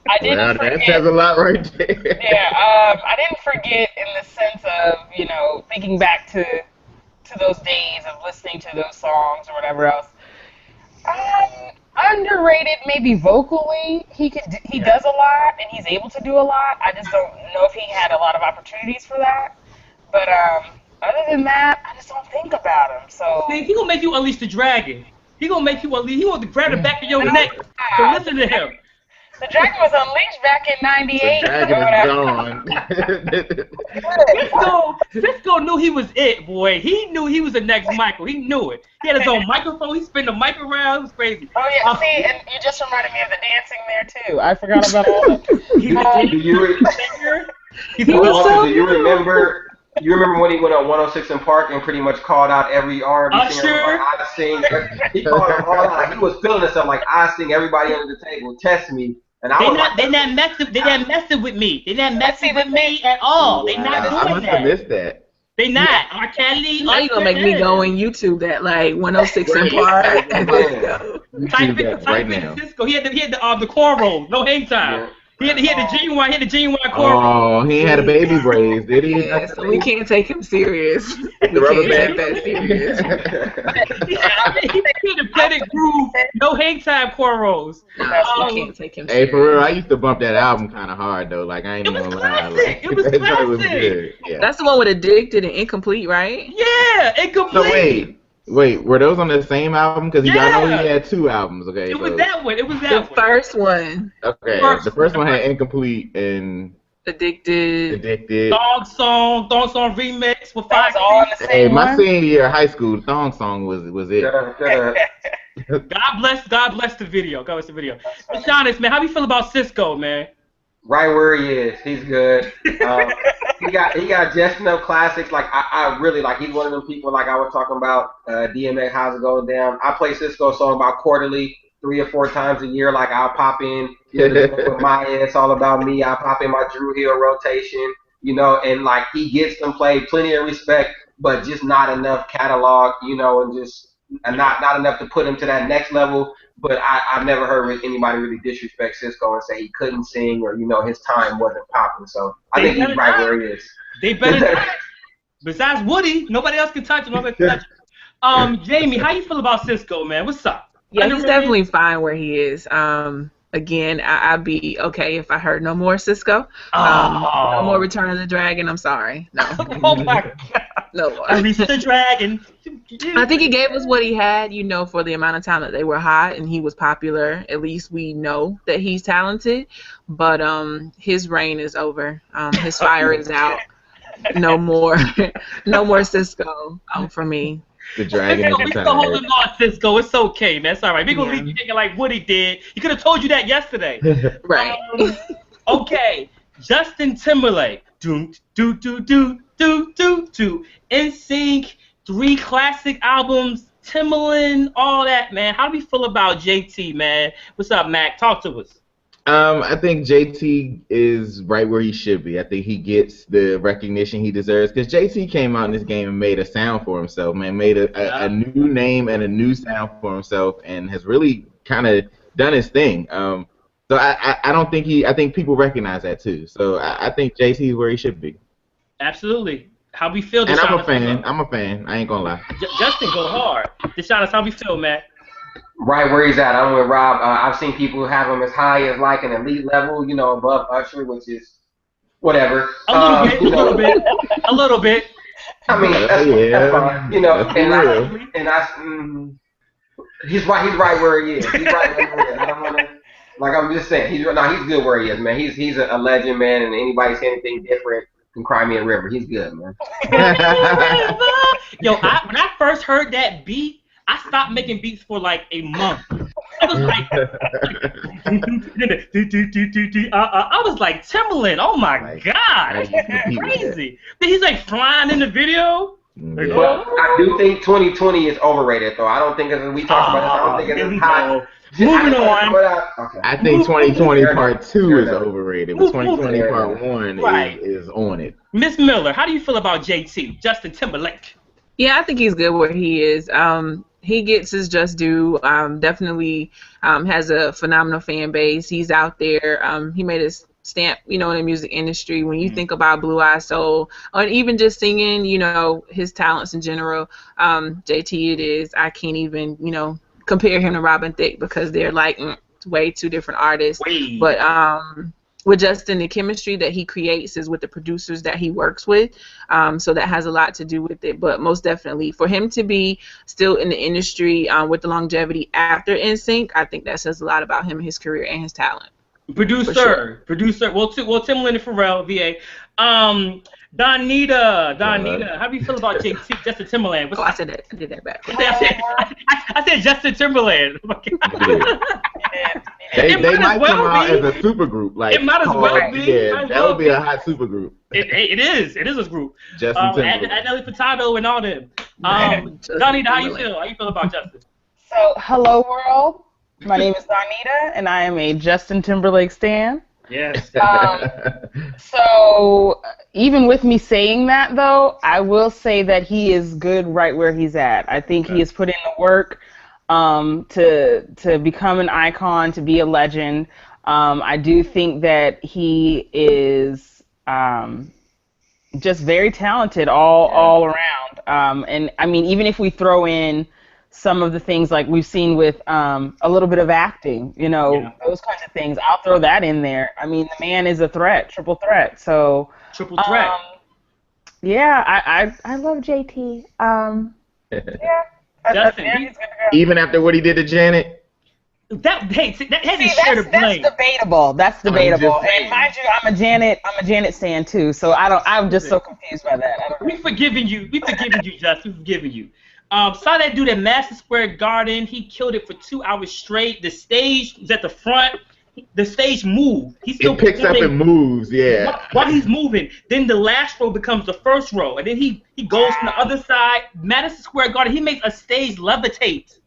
I didn't forget. That says a lot right there. Yeah, I didn't forget in the sense of, you know, thinking back to those days of listening to those songs or whatever else. Underrated maybe vocally. He does a lot and he's able to do a lot. I just don't know if he had a lot of opportunities for that. But other than that, I just don't think about him. So he gonna make you unleash the dragon. He gonna make you unleash. He gonna grab the back of your neck to listen to him. The dragon was unleashed back in '98. The dragon is gone. Cisco knew he was it, boy. He knew he was the next Michael. He knew it. He had his own microphone. He spun the mic around. It was crazy. Oh yeah, see, and you just reminded me of the dancing there too. I forgot about all that. Do you remember? You remember when he went on 106 in Park and pretty much called out every R&B singer? Like, I sing. He called them all out. He was feeling himself like I sing everybody under the table. Test me. And they're not messing with me. They're not messing with me at all. They're not doing that. I must have missed that. They not. R. Kelly. Now you gonna make me go on YouTube that like 106 in Park. Type in Cisco. He had the cornrows, no hang time. Yeah. He had the genuine cornrows. Oh, he had a baby braids, did he? Yeah, so we can't take him serious. We can't take that serious. He had the Planet Groove, no hang time cornrows. We can't take him serious. Hey, for real, I used to bump that album kind of hard though. Like I ain't even gonna lie. Like, it was classic. Was good. Yeah. That's the one with Addicted and Incomplete, right? Yeah, Incomplete. So wait, were those on the same album? Because I know he had 2 albums. Okay, it was that one. The first one. Okay, the first one had Incomplete and Addicted. Thong song remix with Foxy. Hey, my senior year of high school, the Thong song was it. God bless the video. God bless the video. But Shanis, man, how do you feel about Cisco, man? Right where he is. He's good. He got just enough classics. Like I really like. He's one of them people like I was talking about. DMX, how's it going down? I play Cisco song about quarterly, 3 or 4 times a year. Like I'll pop in with my It's All About Me. I'll pop in my Drew Hill rotation. You know, and like he gets them played, plenty of respect, but just not enough catalog. You know, and not enough to put him to that next level. But I've never heard anybody really disrespect Cisco and say he couldn't sing or, you know, his time wasn't popping. So I think he's right where he is. They better not. Besides Woody, nobody else can touch him. Jamie, how you feel about Cisco, man? What's up? Yeah, he's definitely fine where he is. Again, I'd be okay if I heard no more Cisco. No more Return of the Dragon. I'm sorry. No. Oh, my God. No more. I reached the dragon. I think he gave us what he had, for the amount of time that they were hot and he was popular. At least we know that he's talented. But his reign is over. His fire is out. No more, no more Cisco for me. The dragon is we still holding on, Cisco. It's okay, man. It's all right. We're going to leave you thinking like Woody did. He could have told you that yesterday. Right. Okay. Justin Timberlake. NSYNC, 3 classic albums, Timberland, all that, man. How do we feel about JT, man? What's up, Mac? Talk to us. I think JT is right where he should be. I think he gets the recognition he deserves because JT came out in this game and made a sound for himself, man. Made a new name and a new sound for himself, and has really kind of done his thing. So I don't think I think people recognize that too. So I think JT is where he should be. Absolutely. How we feel? And I'm a fan. I'm a fan. I ain't gonna lie. Justin, go hard. Deshaun, how we feel, man? Right where he's at. I'm with Rob. I've seen people have him as high as like an elite level, above Usher, which is whatever. A little bit. I mean, that's fine. He's right where he is. He's right where he is. I don't want to. Like I'm just saying, he's good where he is, man. He's a legend, man. And anybody say anything different can cry me a river. He's good, man. Yo, when I first heard that beat, I stopped making beats for like a month. I was like, I was like Timberland. Oh my God, that's crazy. Then he's like flying in the video. Yeah. But I do think 2020 is overrated, though. I don't think we talked about this. I don't think it's as high. Moving on. Okay. I think 2020 Part 2 is overrated, but 2020 Part 1 is on it. Miss Miller, how do you feel about JT, Justin Timberlake? Yeah, I think he's good where he is. He gets his just due. Definitely has a phenomenal fan base. He's out there. He made his stamp, in the music industry. When you think about Blue Eye Soul, or even just singing, his talents in general, JT it is. I can't even, compare him to Robin Thicke because they're like way two different artists. But with Justin, the chemistry that he creates is with the producers that he works with, so that has a lot to do with it. But most definitely, for him to be still in the industry with the longevity after NSYNC, I think that says a lot about him and his career and his talent. Producer. Well, Timberland and Pharrell, VA. Donita, how do you feel about JT, Justin Timberland? I said that. I did that back. I said Justin Timberland. They might come out as a super group. Like, it might as well be. Yeah, that would be a hot super group. It is a group. Justin Timberland. And Nelly Furtado and all them. Donita, how you feel? How you feel about Justin? So, hello world. My name is Donita, and I am a Justin Timberlake stan. Yes. So even with me saying that, though, I will say that he is good right where he's at. I think he has put in the work to become an icon, to be a legend. I do think that he is just very talented all around. And I mean, even if we throw in some of the things like we've seen with a little bit of acting, those kinds of things, I'll throw that in there. I mean, the man is a threat, triple threat. So triple threat. Yeah, I love JT. Justin, even after what he did to Janet. That's debatable. That's debatable. And mind you, I'm a Janet stan too. So I'm just so confused by that. We've forgiven you, Justin. We've forgiven you. Saw that dude at Madison Square Garden. He killed it for 2 hours straight. The stage was at the front. The stage moved. He still picks up and moves, yeah. While he's moving, then the last row becomes the first row, and then he goes from the other side. Madison Square Garden. He makes a stage levitate.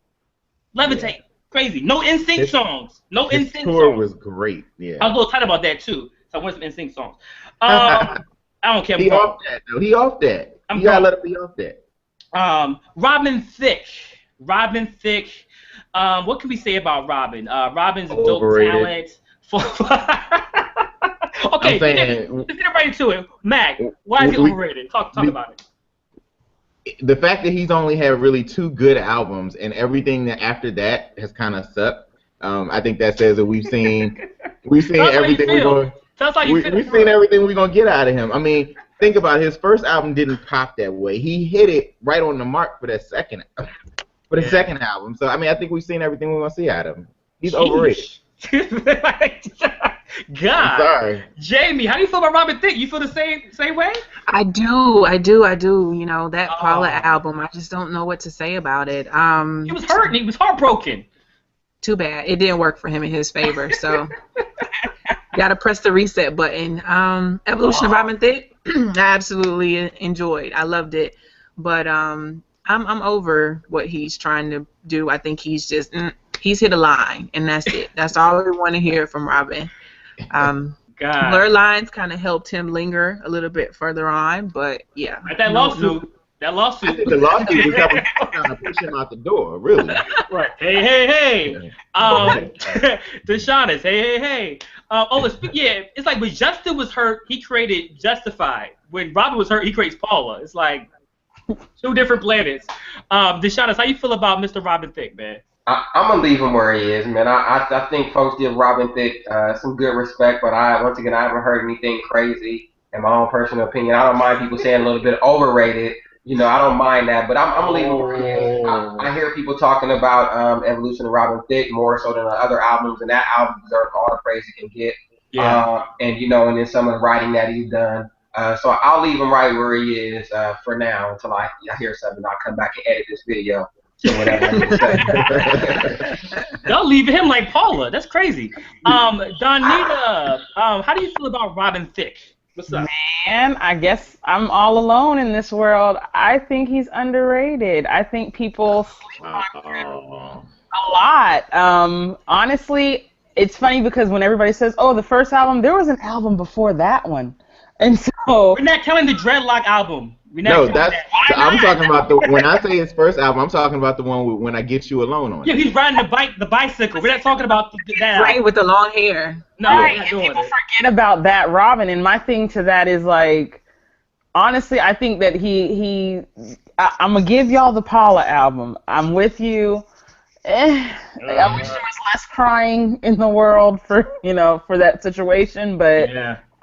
Yeah. Crazy. No NSYNC songs. No NSYNC songs. His tour was great. Yeah. I was a little tight about that too. So I want some NSYNC songs. I don't care. He off that though. He off that. You gotta let him be off that. Robin Thicke. What can we say about Robin? Robin's a dope talent. Okay, let's get right into it. Mac, why is he overrated? Talk about it. The fact that he's only had really 2 good albums and everything that after that has kind of sucked. I think that says that we've seen everything we're going. Tell us how you feel. We've seen everything we're gonna get out of him. I mean, think about it, his first album didn't pop that way. He hit it right on the mark for that second album. So I mean, I think we've seen everything we're gonna see out of him. He's overrated. God. I'm sorry. Jamie, how do you feel about Robin Thicke? You feel the same way? I do. You know, that Paula album, I just don't know what to say about it. He was hurt and he was heartbroken. Too bad. It didn't work for him in his favor, so gotta press the reset button. Evolution of Robin Thicke, I absolutely enjoyed. I loved it. But I'm over what he's trying to do. I think he's just he's hit a line, and that's it. That's all we want to hear from Robin. Blur Lines kind of helped him linger a little bit further on, but yeah. That lawsuit. I think the lawsuit was trying to push him out the door, really. Right. Hey. Deshaunus, hey. It's like when Justin was hurt, he created Justified. When Robin was hurt, he creates Paula. It's like two different planets. Deshaunus, how you feel about Mr. Robin Thicke, man? I'm gonna leave him where he is, man. I think folks give Robin Thicke some good respect, but once again I haven't heard anything crazy. In my own personal opinion, I don't mind people saying a little bit overrated. You know, I don't mind that, but I'm gonna leave him where he is. I hear people talking about Evolution of Robin Thicke more so than the other albums, and that album deserves all the praise it can get. Yeah. And then some of the writing that he's done. So I'll leave him right where he is for now until I hear something. I'll come back and edit this video. So whatever I need to say. Y'all leave him like Paula. That's crazy. Donita, how do you feel about Robin Thicke? What's up? Man, I guess I'm all alone in this world. I think he's underrated. I think people sleep on him a lot. Honestly, it's funny because when everybody says, "Oh, the first album," there was an album before that one, and so we're not counting the Dreadlock album. No, I'm talking about when I say his first album, I'm talking about the one when I Get You Alone on. Yeah, he's riding the bicycle. We're not talking about that. Right, with the long hair. No, right, and people forget about that Robin. And my thing to that is like, honestly, I think that I'm gonna give y'all the Paula album. I'm with you. I wish there was less crying in the world for that situation, but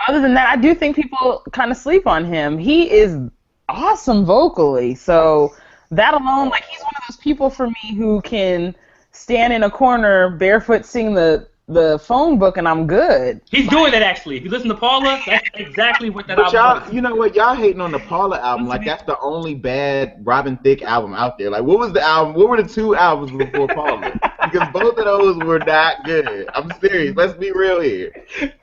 other than that, I do think people kind of sleep on him. He is awesome vocally, so that alone, like, he's one of those people for me who can stand in a corner barefoot sing the phone book and I'm good. He's doing that actually. If you listen to Paula, that's exactly what that album y'all, you know what, y'all hating on the Paula album like that's the only bad Robin Thicke album out there. Like, what were the two albums before Paula? Because both of those were not good. I'm serious. Let's be real here.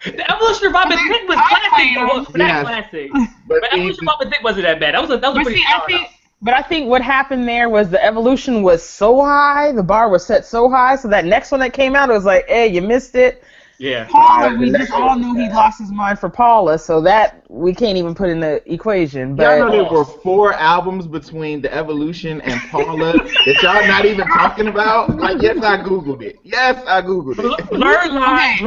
The Evolution of Robin Thicke was classic. Classic. But Evolution of Robin Thicke wasn't that bad. That was a pretty solid. But I think what happened there was the evolution was so high, the bar was set so high, so that next one that came out, it was like, hey, you missed it. Yeah. Paula, we just all knew he lost his mind for Paula, so that we can't even put in the equation. But y'all know there were 4 albums between the Evolution and Paula that y'all not even talking about? Like, yes, I Googled it. Blur Line.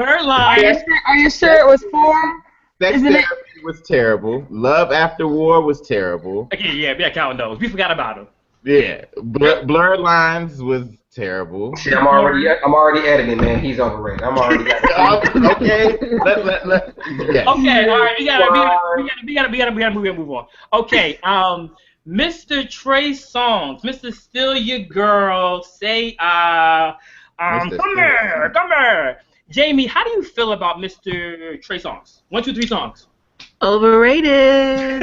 Are you sure it was 4? Sex Therapy was terrible. Love After War was terrible. Okay, yeah, we not counting those. We forgot about them. Yeah. Blur Lines was terrible. See, I'm already editing, man. He's overrated. I'm already okay. Let Okay, all right. We gotta move on. Okay, Mr. Trey Songz, Mr. Still Your Girl, say come here. Jamie, how do you feel about Mr. Trey Songz? 1, 2, 3 songs. Overrated.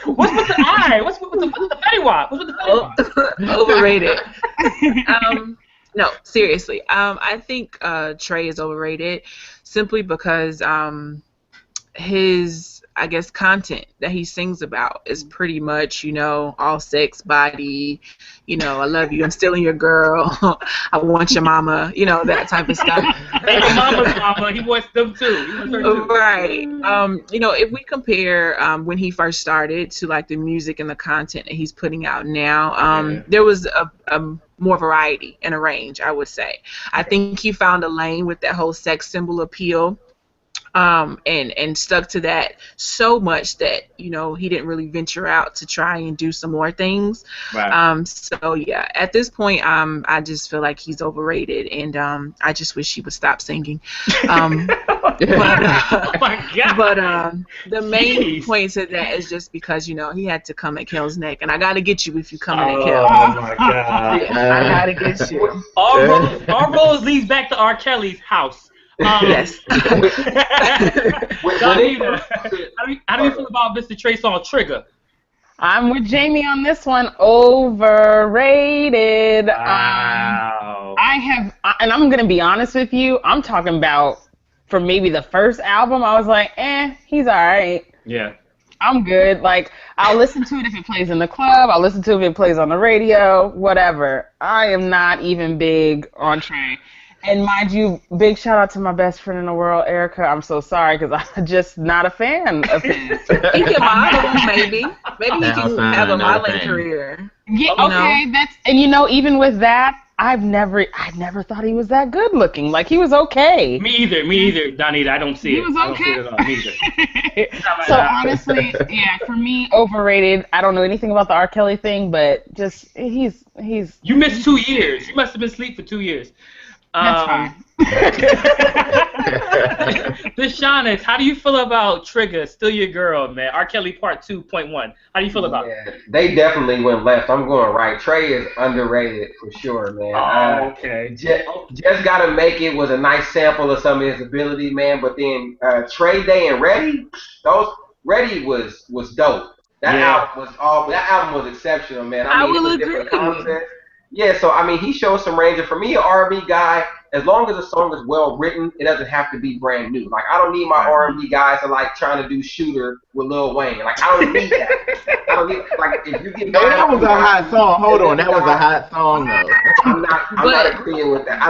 What's with the eye? What's with the Fetty Wap? What's with the Fetty Wap? Overrated. No, seriously. I think Trey is overrated simply because his, I guess, content that he sings about is pretty much, all sex, body, I love you, I'm still in your girl, I want your mama, that type of stuff. Baby mama's mama, he wants them too. He wants her too. Right. If we compare when he first started to like the music and the content that he's putting out now, there was a more variety and a range, I would say. I think he found a lane with that whole sex symbol appeal. And stuck to that so much that he didn't really venture out to try and do some more things. Right. So yeah, at this point, I just feel like he's overrated, and I just wish he would stop singing. Oh my God. But the main Jeez. point to that is just because he had to come at Kel's neck, and I gotta get you if you coming at Oh Kel. my God. I gotta get you. Our roads leads back to R. Kelly's house. Yes. Donita, how do you feel about Mr. Trey Songz Trigger? I'm with Jamie on this one. Overrated. Wow. And I'm gonna be honest with you. I'm talking about for maybe the first album. I was like, he's all right. Yeah. I'm good. Like, I'll listen to it if it plays in the club. I'll listen to it if it plays on the radio. Whatever. I am not even big on Trey. And mind you, big shout out to my best friend in the world, Erica. I'm so sorry because I'm just not a fan of his. He can model, maybe. Maybe he can have a modeling career. Yeah, okay. Even with that, I never thought he was that good looking. Like, he was okay. Me either, Donita. I don't see it. He was okay. I don't see it at all. Neither. So honestly, yeah, for me, overrated. I don't know anything about the R. Kelly thing, but just he's. You missed 2 years. You must have been asleep for 2 years. That's fine. Deshaunus, how do you feel about Trigger, Still Your Girl, man? R. Kelly Part 2.1. How do you feel about it? They definitely went left. I'm going right. Trey is underrated for sure, man. Okay. Just Gotta Make It was a nice sample of some of his ability, man. But then Trey Day and Ready, Ready was dope. That album was exceptional, man. I mean, will it was agree. different concepts. Yeah, so I mean, he showed some range. And for me, an R&B guy, as long as the song is well written, it doesn't have to be brand new. Like, I don't need my R&B guys to like trying to do Shooter with Lil Wayne. Like, I don't need that. I don't need like if you get. That was a hot song. Hold on, that was a hot song though. I'm not agreeing with that.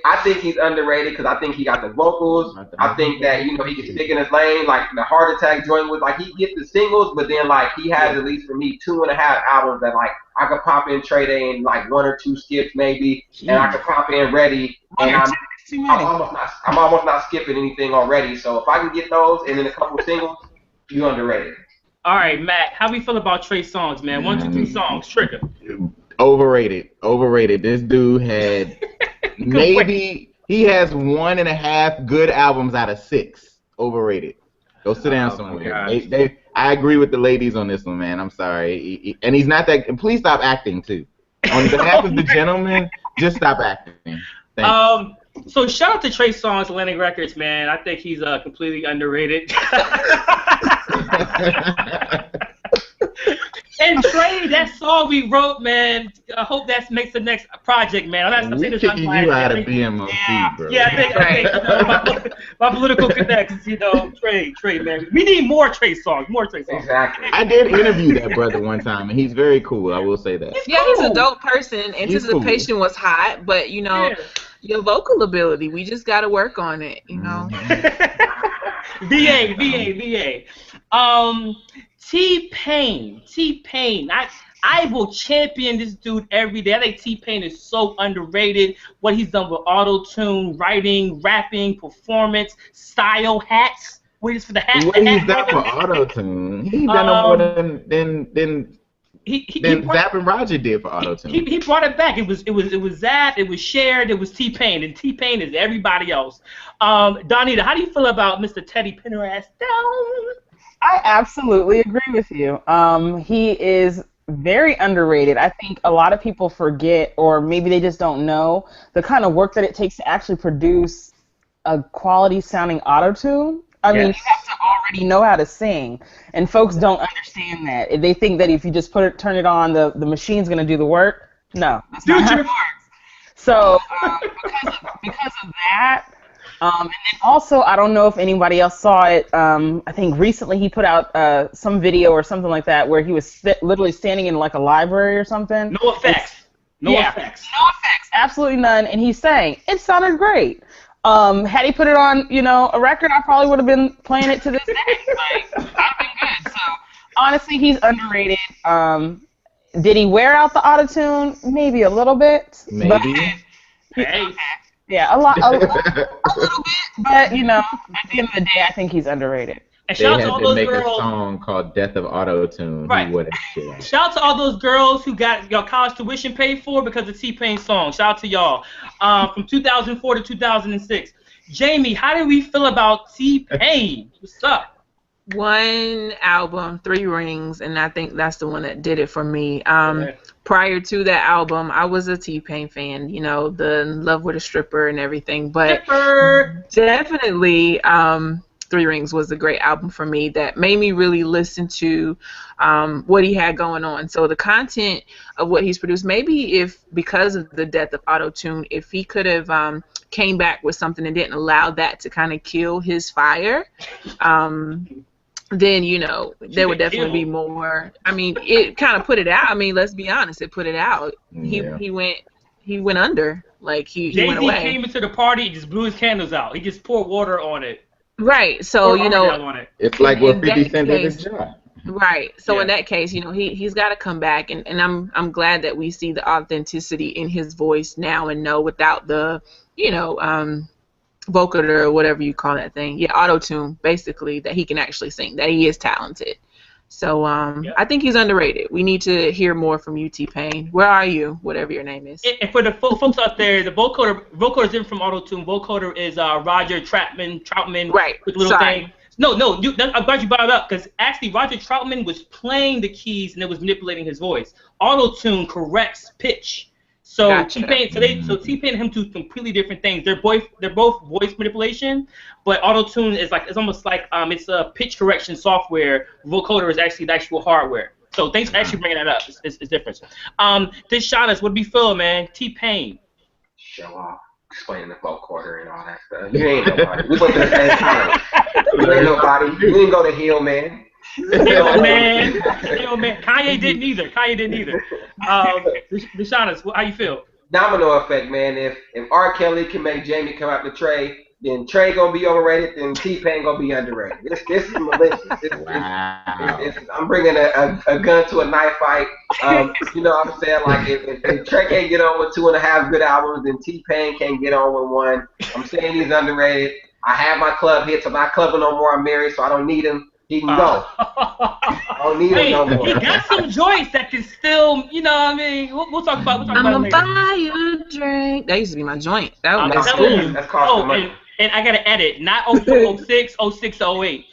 I think he's underrated because I think he got the vocals. I think that he can stick in his lane. Like the Heart Attack joint was like he gets the singles, but then like he has at least for me 2.5 albums that like I could pop in Trey Day and like 1 or 2 skips maybe, and I could pop in Ready, and I'm almost not skipping anything already. So if I can get those and then a couple singles, you underrated. All right, Matt, how we feel about Trey Songz, man? 1, 2, 3 songs, Trigger. Overrated. This dude had maybe he has 1.5 good albums out of 6. Overrated. Go sit down somewhere. I agree with the ladies on this one, man. I'm sorry. And he's not that. And please stop acting too. On behalf of the gentleman, just stop acting. Thanks. So shout out to Trey Songz, Atlantic Records, man. I think he's completely underrated. And Trey, that song we wrote, man. I hope that makes the next project, man. I'm we kicking you out of BMOC, bro. Yeah, I think my political connects, Trey, man. We need more Trey songs, Exactly. I did interview that brother one time, and he's very cool. I will say that. He's a dope person. Anticipation was hot, but your vocal ability, we just got to work on it, VA. T-Pain. I will champion this dude every day. I think T-Pain is so underrated. What he's done with auto-tune, writing, rapping, performance, style, hats. What is for the hat? What he's done for auto-tune. He's done no more than Zapp and Roger did for auto-tune. He brought it back. It was Zapp, it was Shared, it was T-Pain, and T-Pain is everybody else. Donita, how do you feel about Mr. Teddy Pendergrass down? I absolutely agree with you. He is very underrated. I think a lot of people forget, or maybe they just don't know, the kind of work that it takes to actually produce a quality sounding auto-tune. I mean, you have to already know how to sing, and folks don't understand that. They think that if you just turn it on, the machine's going to do the work. No, that's not how it works. So because of that, and then also, I don't know if anybody else saw it. I think recently he put out some video or something like that where he was literally standing in like a library or something. No effects. No effects. Absolutely none. And he sang. It sounded great. Had he put it on, a record, I probably would have been playing it to this day. Like, I'd have been good. So honestly, he's underrated. Did he wear out the autotune? Maybe a little bit. Maybe. Hey. Yeah, a little bit, but at the end of the day, I think he's underrated. And they shout had to all to those make girls. a song called "Death of Auto-Tune." Right. Shout out to all those girls who got your college tuition paid for because of T-Pain's song. Shout out to y'all. From 2004 to 2006. Jamie, how do we feel about T-Pain? What's up? One album, Three Rings, and I think that's the one that did it for me. Yeah. Prior to that album, I was a T-Pain fan, you know, the Love with a Stripper and everything, but Stripper. definitely Three Rings was a great album for me that made me really listen to what he had going on. So the content of what he's produced, maybe if because of the death of Auto-Tune, if he could have came back with something and didn't allow that to kind of kill his fire, then, you know, there would definitely be more. I mean, it kind of put it out. I mean, let's be honest, it put it out. Yeah. He went under. Like he went Jay-Z away. came into the party and just blew his candles out. He just poured water on it. Right. So, you know, on it. It's like what in 50 that Cent did case- his job. Right. So Yeah. in that case, you know, he's got to come back, and I'm glad that we see the authenticity in his voice now and know without the, you know, vocoder or whatever you call that thing. Yeah, auto-tune, basically, that he can actually sing, that he is talented. So I think he's underrated. We need to hear more from you, T-Pain. Where are you? Whatever your name is. And for the folks out there, the vocoder is different from auto-tune. Vocoder is Roger Troutman Right. with the little Sorry. thing. No, I'm glad you brought it up because actually Roger Troutman was playing the keys and it was manipulating his voice. Auto-tune corrects pitch. So Gotcha. T-Pain and him do completely different things. They're both voice manipulation, but auto-tune is like it's almost like it's a pitch correction software. Vocoder is actually the actual hardware. So thanks for actually bringing that up. It's different. This Shaughnessy, what do we feel, man? T-Pain. Show off, explaining the vocoder and all that stuff. You ain't nobody. We went to the same time. You ain't nobody. You didn't go to Hill, man. Hill, man. Kanye didn't either. Deshaunus, how you feel? Domino effect, man. If R. Kelly can make Jamie come out to Trey, then Trey gonna be overrated, then T-Pain gonna be underrated. This is malicious. I'm bringing a gun to a knife fight. You know what I'm saying? Like if Trey can't get on with 2.5 good albums, then T-Pain can't get on with one. I'm saying he's underrated. I have my club hits. I'm not clubbing no more. I'm married, so I don't need him. He can go. I don't need him no more. He got some joints that can still, you know what I mean? We'll talk about it. I'm gonna buy you a drink. That used to be my joint. That's telling cool. you. That's costing money. And I gotta edit, not 04, 06, 06, 08.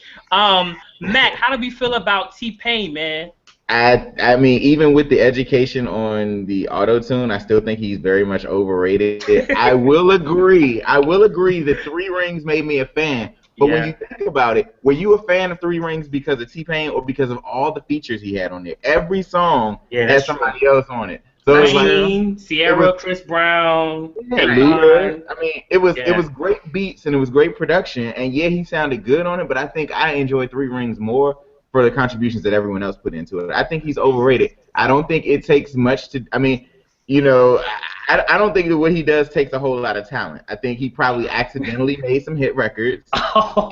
Mac, how do we feel about T-Pain, man? I mean, even with the education on the auto-tune, I still think he's very much overrated. I will agree that Three Rings made me a fan. But when you think about it, were you a fan of Three Rings because of T-Pain or because of all the features he had on there? Every song had somebody else on it. So it was like, Sierra, Chris Brown, Luda. I mean, it was great beats and it was great production. And yeah, he sounded good on it, but I think I enjoy Three Rings more for the contributions that everyone else put into it. I think he's overrated. I don't think it takes much to. I mean, you know, I don't think that what he does takes a whole lot of talent. I think he probably accidentally made some hit records,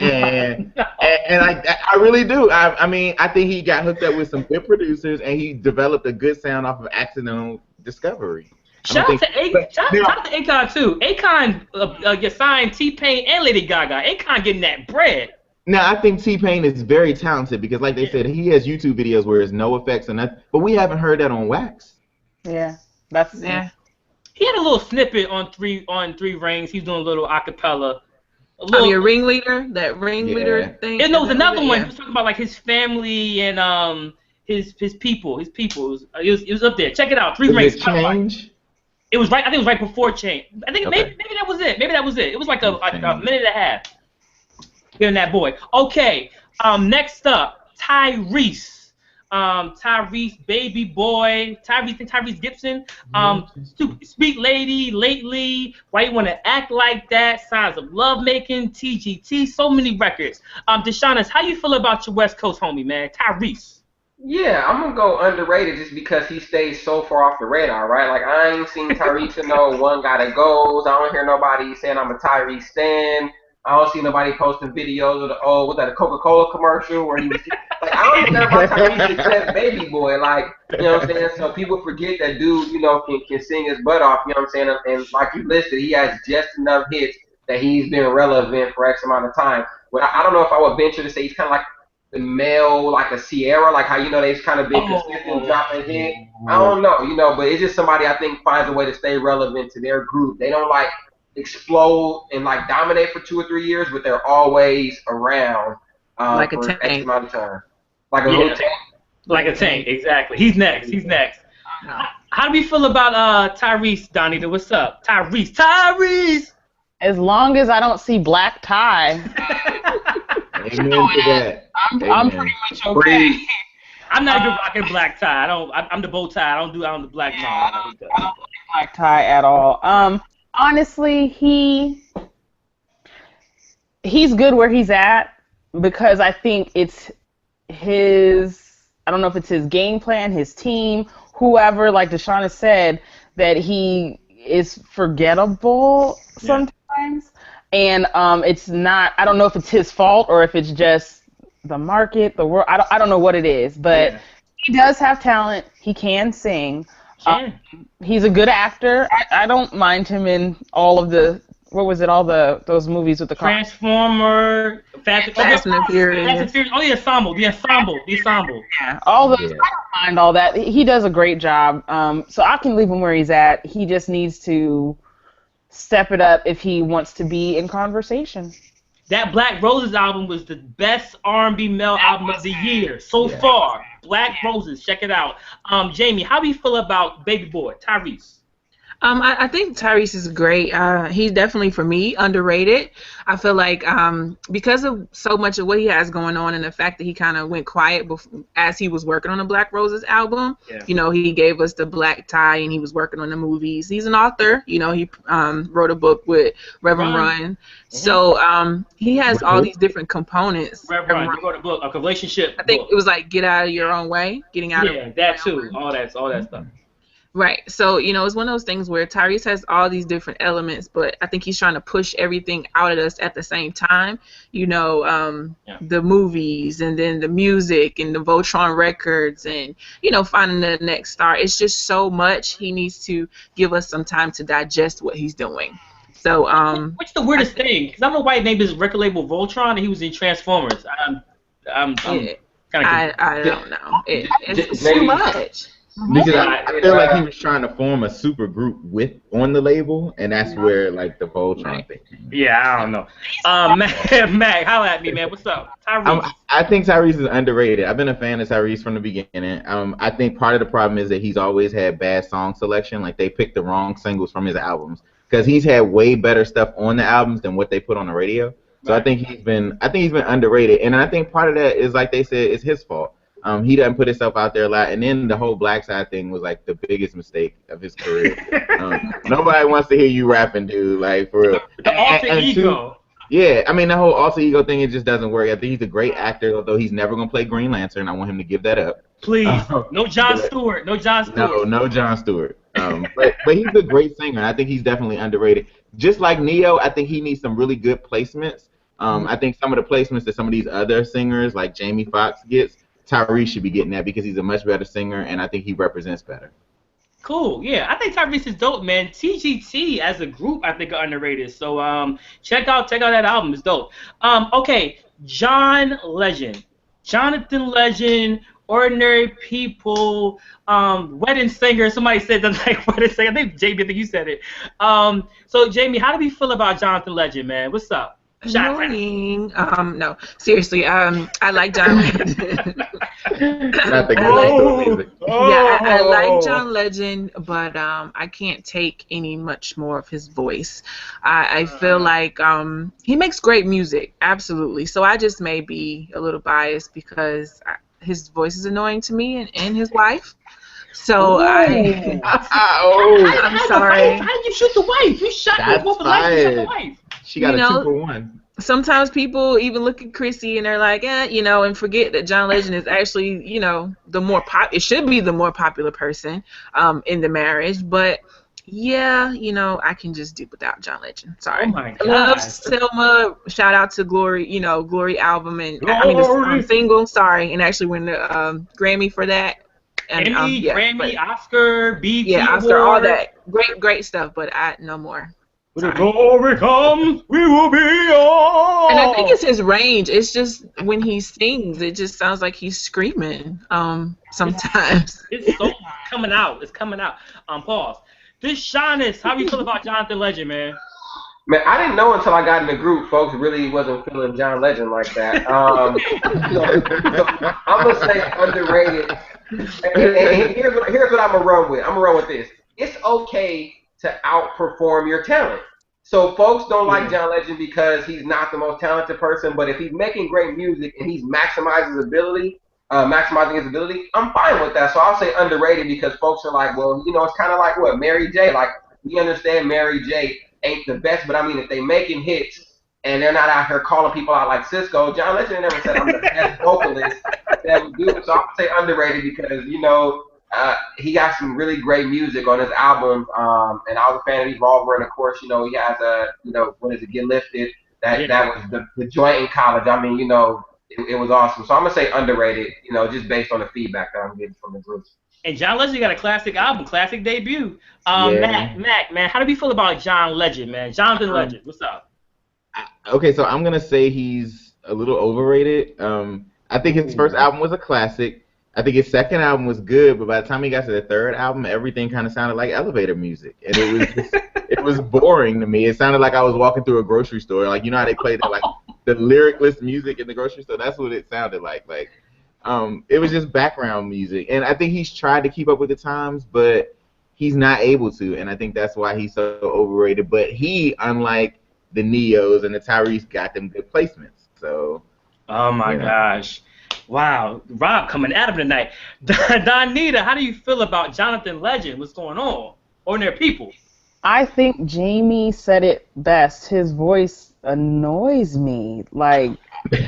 and I really do. I mean, I think he got hooked up with some good producers, and he developed a good sound off of accidental discovery. Shout out to Akon too. Akon signed T-Pain and Lady Gaga. Akon getting that bread. Now, I think T-Pain is very talented because, like they said, he has YouTube videos where there's no effects or nothing, but we haven't heard that on wax. Yeah, He had a little snippet on three Rings. He's doing a little acapella. Your ringleader, that ringleader thing. Yeah, no, it was another one. He was talking about like his family and his people. It was up there. Check it out. Three Rings. Change? It was right. I think it was right before Change. I think maybe that was it. It was like a minute and a half. Hearing that boy. Okay. Next up, Tyrese. Tyrese, baby boy, Tyrese Gibson, Sweet Lady, Lately, Why You Wanna Act Like That, Signs of Love Making, TGT, so many records. Deshaunus, how you feel about your West Coast homie, man? Tyrese. Yeah, I'm gonna go underrated just because he stays so far off the radar, right? Like I ain't seen Tyrese in no One Gotta Goes. I don't hear nobody saying I'm a Tyrese stan. I don't see nobody posting videos of a Coca-Cola commercial where he was like, I don't even know about Tyrese except Baby Boy, like, you know what I'm saying? So people forget that dude, you know, can sing his butt off, you know what I'm saying? And like you listed, he has just enough hits that he's been relevant for X amount of time. But I don't know if I would venture to say he's kind of like the male, like a Sierra, like how, you know, they've kind of been consistent dropping hit. I don't know, you know, but it's just somebody I think finds a way to stay relevant to their group. They don't like explode and like dominate for 2 or 3 years, but they're always around Like a for X tank. amount of time. Like a Yeah, little tank. like a tank, exactly. He's next. He's next. How do we feel about Tyrese, Donnie? What's up? Tyrese! As long as I don't see black tie, Amen to that. I'm pretty much okay. I'm not even rocking black tie. I'm the bow tie. I don't do the black tie. I don't like black tie at all. Honestly, he's good where he's at because I think it's his. I don't know if it's his game plan, his team, whoever. Like Deshaun has said, that he is forgettable sometimes, and it's not. I don't know if it's his fault or if it's just the market, the world. I don't know what it is, but he does have talent. He can sing. He's a good actor. I don't mind him in all of the those movies with the Transformer, Fast and the Furious. Oh, the ensemble. Yeah, all those. I don't mind all that. He does a great job. So I can leave him where he's at. He just needs to step it up if he wants to be in conversation. That Black Roses album was the best R&B male album of the year so far. Black Roses, check it out. Jamie, how do you feel about Baby Boy, Tyrese? I think Tyrese is great. He's definitely, for me, underrated. I feel like because of so much of what he has going on and the fact that he kind of went quiet as he was working on the Black Roses album, he gave us the Black Tie and he was working on the movies. He's an author. He wrote a book with Reverend Run. Mm-hmm. So he has all these different components. Reverend Run, he wrote a book, a relationship I think it was like Get Out of Your Own Way, getting out of that too, all that stuff. Right. So, it's one of those things where Tyrese has all these different elements, but I think he's trying to push everything out at us at the same time. The movies and then the music and the Voltron records and, finding the next star. It's just so much. He needs to give us some time to digest what he's doing. So, what's the weirdest thing? Because I don't know why he named his record label Voltron and he was in Transformers. I'm kind of I don't know. It's too much. Because I feel like he was trying to form a super group on the label, and that's where like the Voltron thing came. Yeah, I don't know. Mac, holla at me, man. What's up, Tyrese? I think Tyrese is underrated. I've been a fan of Tyrese from the beginning. I think part of the problem is that he's always had bad song selection. Like they picked the wrong singles from his albums because he's had way better stuff on the albums than what they put on the radio. So I think he's been underrated, and I think part of that is like they said, it's his fault. He doesn't put himself out there a lot, and then the whole Black Side thing was like the biggest mistake of his career. Nobody wants to hear you rapping, dude. Like for real. The alter ego. I mean the whole alter ego thing, it just doesn't work. I think he's a great actor, although he's never gonna play Green Lantern. I want him to give that up. Please, no Jon Stewart. No Jon Stewart. But he's a great singer. I think he's definitely underrated. Just like Neo, I think he needs some really good placements. I think some of the placements that some of these other singers like Jamie Foxx gets, Tyrese should be getting that because he's a much better singer, and I think he represents better. Cool, yeah. I think Tyrese is dope, man. TGT as a group, I think, are underrated. So check out that album. It's dope. Okay, John Legend. Jonathan Legend, Ordinary People, Wedding Singer. Somebody said that like Wedding Singer. I think you said it. So Jamie, how do we feel about Jonathan Legend, man? What's up? Annoying. No, seriously. I like John Legend. I like John Legend, but I can't take any much more of his voice. I feel like he makes great music, absolutely. So I just may be a little biased because his voice is annoying to me and his wife. So I'm sorry. How did you shoot the wife? You shot the wife. She got a 2-for-1. Sometimes people even look at Chrissy and they're like, and forget that John Legend is actually, it should be the more popular person in the marriage. But I can just do without John Legend. Sorry. Oh my God. I love Selma. Shout out to Glory, Glory album and the single. Sorry, and actually win the Grammy for that. And, Grammy, Oscar, BT Oscar, all that great stuff. But no more. When the glory comes, we will be on. And I think it's his range. It's just when he sings, it just sounds like he's screaming sometimes. It's so coming out. It's coming out. Pause. This Shyness, how do you feel about Jonathan Legend, man? Man, I didn't know until I got in the group, folks really wasn't feeling John Legend like that. So I'm gonna say underrated. And here's what I'm gonna run with. I'm gonna run with this. It's okay to outperform your talent. So folks don't like John Legend because he's not the most talented person, but if he's making great music and he's maximizing his ability, I'm fine with that. So I'll say underrated because folks are like, well, it's kind of like what Mary J. Like we understand Mary J. ain't the best, but I mean if they making hits and they're not out here calling people out like Cisco, John Legend never said I'm the best vocalist that would do it. So I'll say underrated because he got some really great music on his albums, and I was a fan of Evolver, and of course, he has what is it, Get Lifted? That was the joint in college. I mean, it was awesome. So I'm gonna say underrated, just based on the feedback that I'm getting from the group. And John Legend got a classic album, classic debut. Yeah. Mac, man, how do we feel about John Legend, man? Jonathan Legend, what's up? Okay, so I'm gonna say he's a little overrated. I think his first album was a classic. I think his second album was good, but by the time he got to the third album, everything kind of sounded like elevator music, and it was just, it was boring to me. It sounded like I was walking through a grocery store, like how they play the lyricless music in the grocery store. That's what it sounded like. It was just background music, and I think he's tried to keep up with the times, but he's not able to, and I think that's why he's so overrated. But he, unlike the Neos and the Tyrese, got them good placements. So. Oh my gosh. Wow, Rob coming at him tonight. Donita, how do you feel about Jonathan Legend? What's going on? Ordinary people. I think Jamie said it best. His voice annoys me. Like, the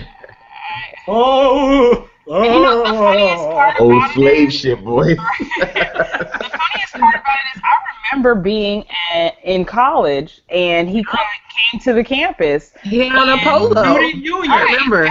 funniest part old about slave ship voice. The funniest part about it is I remember being in college and he came to the campus. He had on a polo. I remember.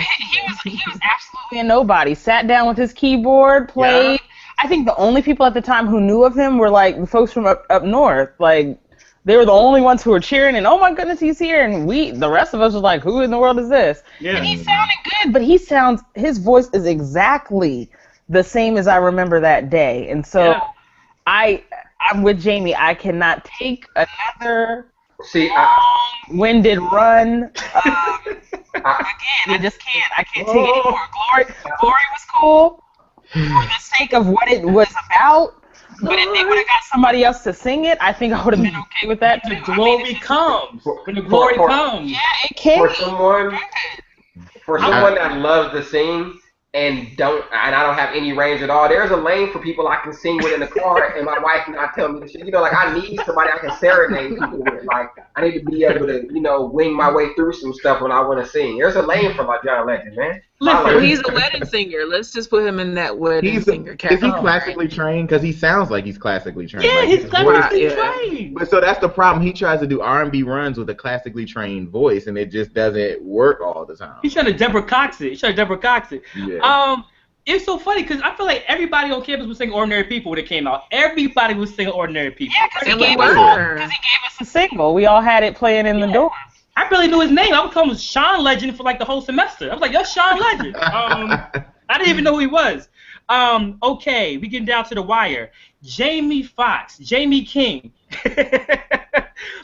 He was absolutely a nobody. Sat down with his keyboard, played. Yeah. I think the only people at the time who knew of him were like the folks from up north. Like they were the only ones who were cheering and oh my goodness, he's here. And the rest of us was like, who in the world is this? Yeah. And he sounded good, but his voice is exactly the same as I remember that day. And so I'm with Jamie. I cannot take another winded run. Again, I just can't. I can't take it anymore. Glory was cool for the sake of what it was about. But if they would have got somebody else to sing it, I think I would have been okay with that too. When the glory comes. When the glory comes. Yeah, it can. For someone that loves to sing and I don't have any range at all, there's a lane for people I can sing with in the car, and my wife not tell me to shit. I need somebody I can serenade people with. Like I need to be able to, wing my way through some stuff when I want to sing. There's a lane for my John Legend, man. Listen, he's a wedding singer. Let's just put him in that wedding singer category. Is he classically trained? Because he sounds like he's classically trained. Yeah, he's classically trained. But so that's the problem. He tries to do R&B runs with a classically trained voice, and it just doesn't work all the time. He's trying to Deborah Cox it. Yeah. It's so funny because I feel like everybody on campus was singing Ordinary People when it came out. Everybody was singing Ordinary People. Yeah, because he gave us a single. We all had it playing in the dorm. I barely knew his name. I was calling him Sean Legend for like the whole semester. I was like, yo, Sean Legend. I didn't even know who he was. Okay, we getting down to the wire. Jamie Foxx, Jamie King.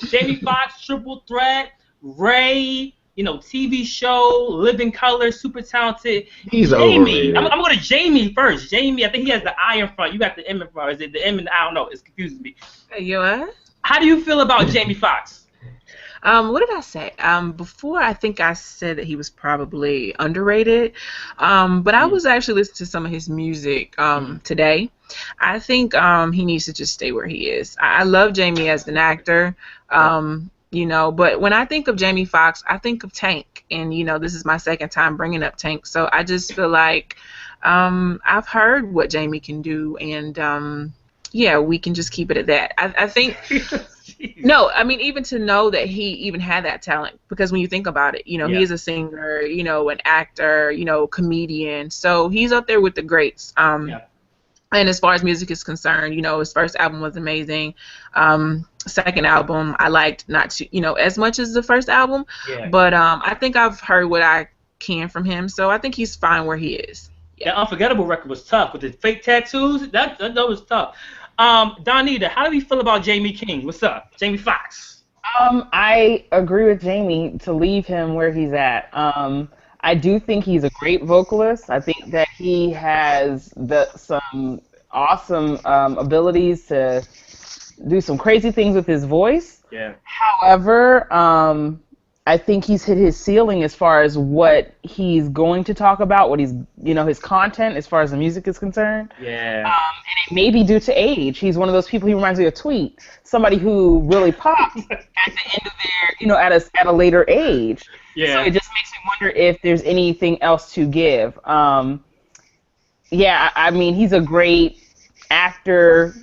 Jamie Foxx, Triple Threat, Ray, TV show, Living Color, super talented. He's Jamie. I'm going to Jamie first. Jamie, I think he has the I in front. You got the M in front. Is it the M and I don't know. It's confusing me. You what? How do you feel about Jamie Foxx? What did I say? Before I think I said that he was probably underrated. But I was actually listening to some of his music today. I think he needs to just stay where he is. I love Jamie as an actor. But when I think of Jamie Foxx, I think of Tank, and this is my second time bringing up Tank, so I just feel like I've heard what Jamie can do, and we can just keep it at that. I think no, I mean even to know that he even had that talent, because when you think about it, he is a singer, an actor, comedian, so he's up there with the greats. And as far as music is concerned, his first album was amazing. Second album, I liked not as much as the first album. Yeah. But I think I've heard what I can from him, so I think he's fine where he is. Yeah. That Unforgettable record was tough with the fake tattoos. That was tough. Donita, how do we feel about Jamie King? What's up, Jamie Foxx? I agree with Jamie to leave him where he's at. I do think he's a great vocalist. I think that he has some awesome abilities to do some crazy things with his voice. Yeah. However, I think he's hit his ceiling as far as what he's going to talk about, what he's, his content as far as the music is concerned. Yeah. And it may be due to age. He's one of those people. He reminds me of Tweet, somebody who really popped at the end of their, at a later age. Yeah. So it just makes me wonder if there's anything else to give. Yeah, I mean, he's a great actor,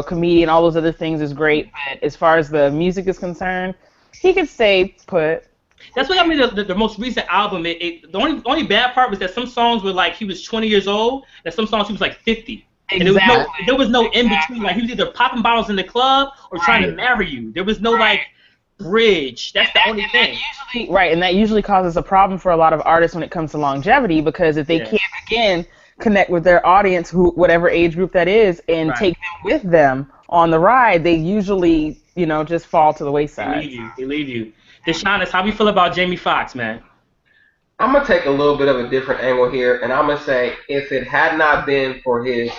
comedian, all those other things is great. But as far as the music is concerned, he could stay put. That's what got me the most recent album. The only bad part was that some songs were like he was 20 years old, and some songs he was like 50. Exactly. And there was no in between. Like he was either popping bottles in the club or trying to marry you. There was no like bridge. That's the only thing. And that usually causes a problem for a lot of artists when it comes to longevity, because if they can't again connect with their audience, whatever age group that is, and take them with them on the ride, they usually just fall to the wayside. They leave you. Deshaunus, how do you feel about Jamie Foxx, man? I'm going to take a little bit of a different angle here, and I'm going to say if it had not been for his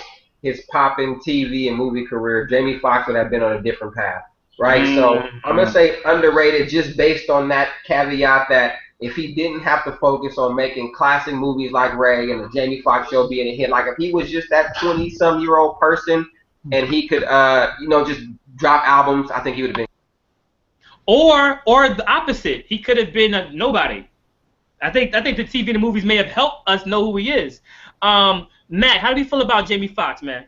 popping TV and movie career, Jamie Foxx would have been on a different path, right? So I'm going to say underrated just based on that caveat that if he didn't have to focus on making classic movies like Ray and the Jamie Foxx show being a hit, like if he was just that 20-some-year-old person and he could, just drop albums, I think he would have been. Or the opposite. He could have been a nobody. I think the TV and the movies may have helped us know who he is. Matt, how do you feel about Jamie Foxx, man?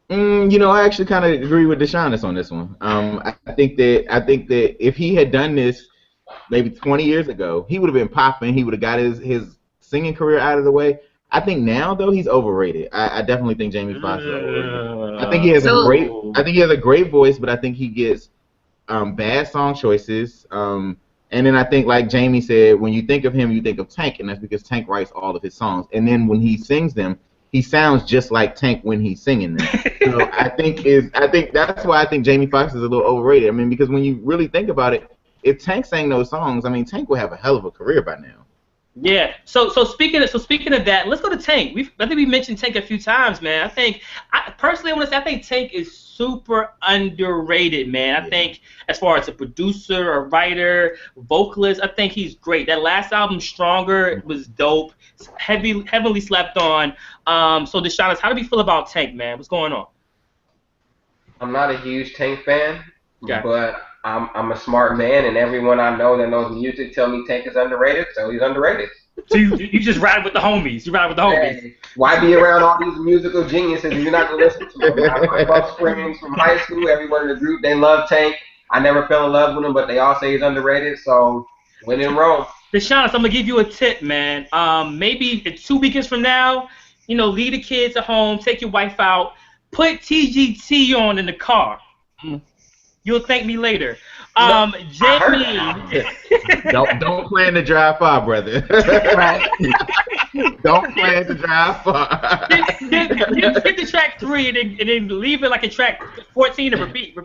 I actually kind of agree with Deshaunus on this one. I think that if he had done this maybe 20 years ago, he would have been popping. He would have got his singing career out of the way. I think now though he's overrated. I definitely think Jamie Foxx is overrated. I think he has a great voice, but I think he gets bad song choices. And then I think, like Jamie said, when you think of him, you think of Tank, and that's because Tank writes all of his songs. And then when he sings them, he sounds just like Tank when he's singing them. So I think that's why I think Jamie Foxx is a little overrated. I mean, because when you really think about it, if Tank sang those songs, I mean, Tank would have a hell of a career by now. Yeah. So speaking of that, let's go to Tank. I think we mentioned Tank a few times, man. Personally, I want to say I think Tank is super underrated, man. I think as far as a producer, a writer, vocalist, I think he's great. That last album, Stronger, was dope. Heavily slept on. So Deshaunus, how do you feel about Tank, man? What's going on? I'm not a huge Tank fan, but I'm a smart man, and everyone I know that knows music tell me Tank is underrated, so he's underrated. So you just ride with the homies. You ride with the homies. Hey, why be around all these musical geniuses if you're not going to listen to them? My best friends from high school, everyone in the group, they love Tank. I never fell in love with him, but they all say he's underrated, so when in Rome. Deshaunus, I'm going to give you a tip, man. Maybe 2 weekends from now, leave the kids at home, take your wife out, put TGT on in the car. You'll thank me later. Jamie. Don't plan to drive far, brother. Right. Don't plan to drive far. Skip to track 3 and then leave it like a track 14 and repeat.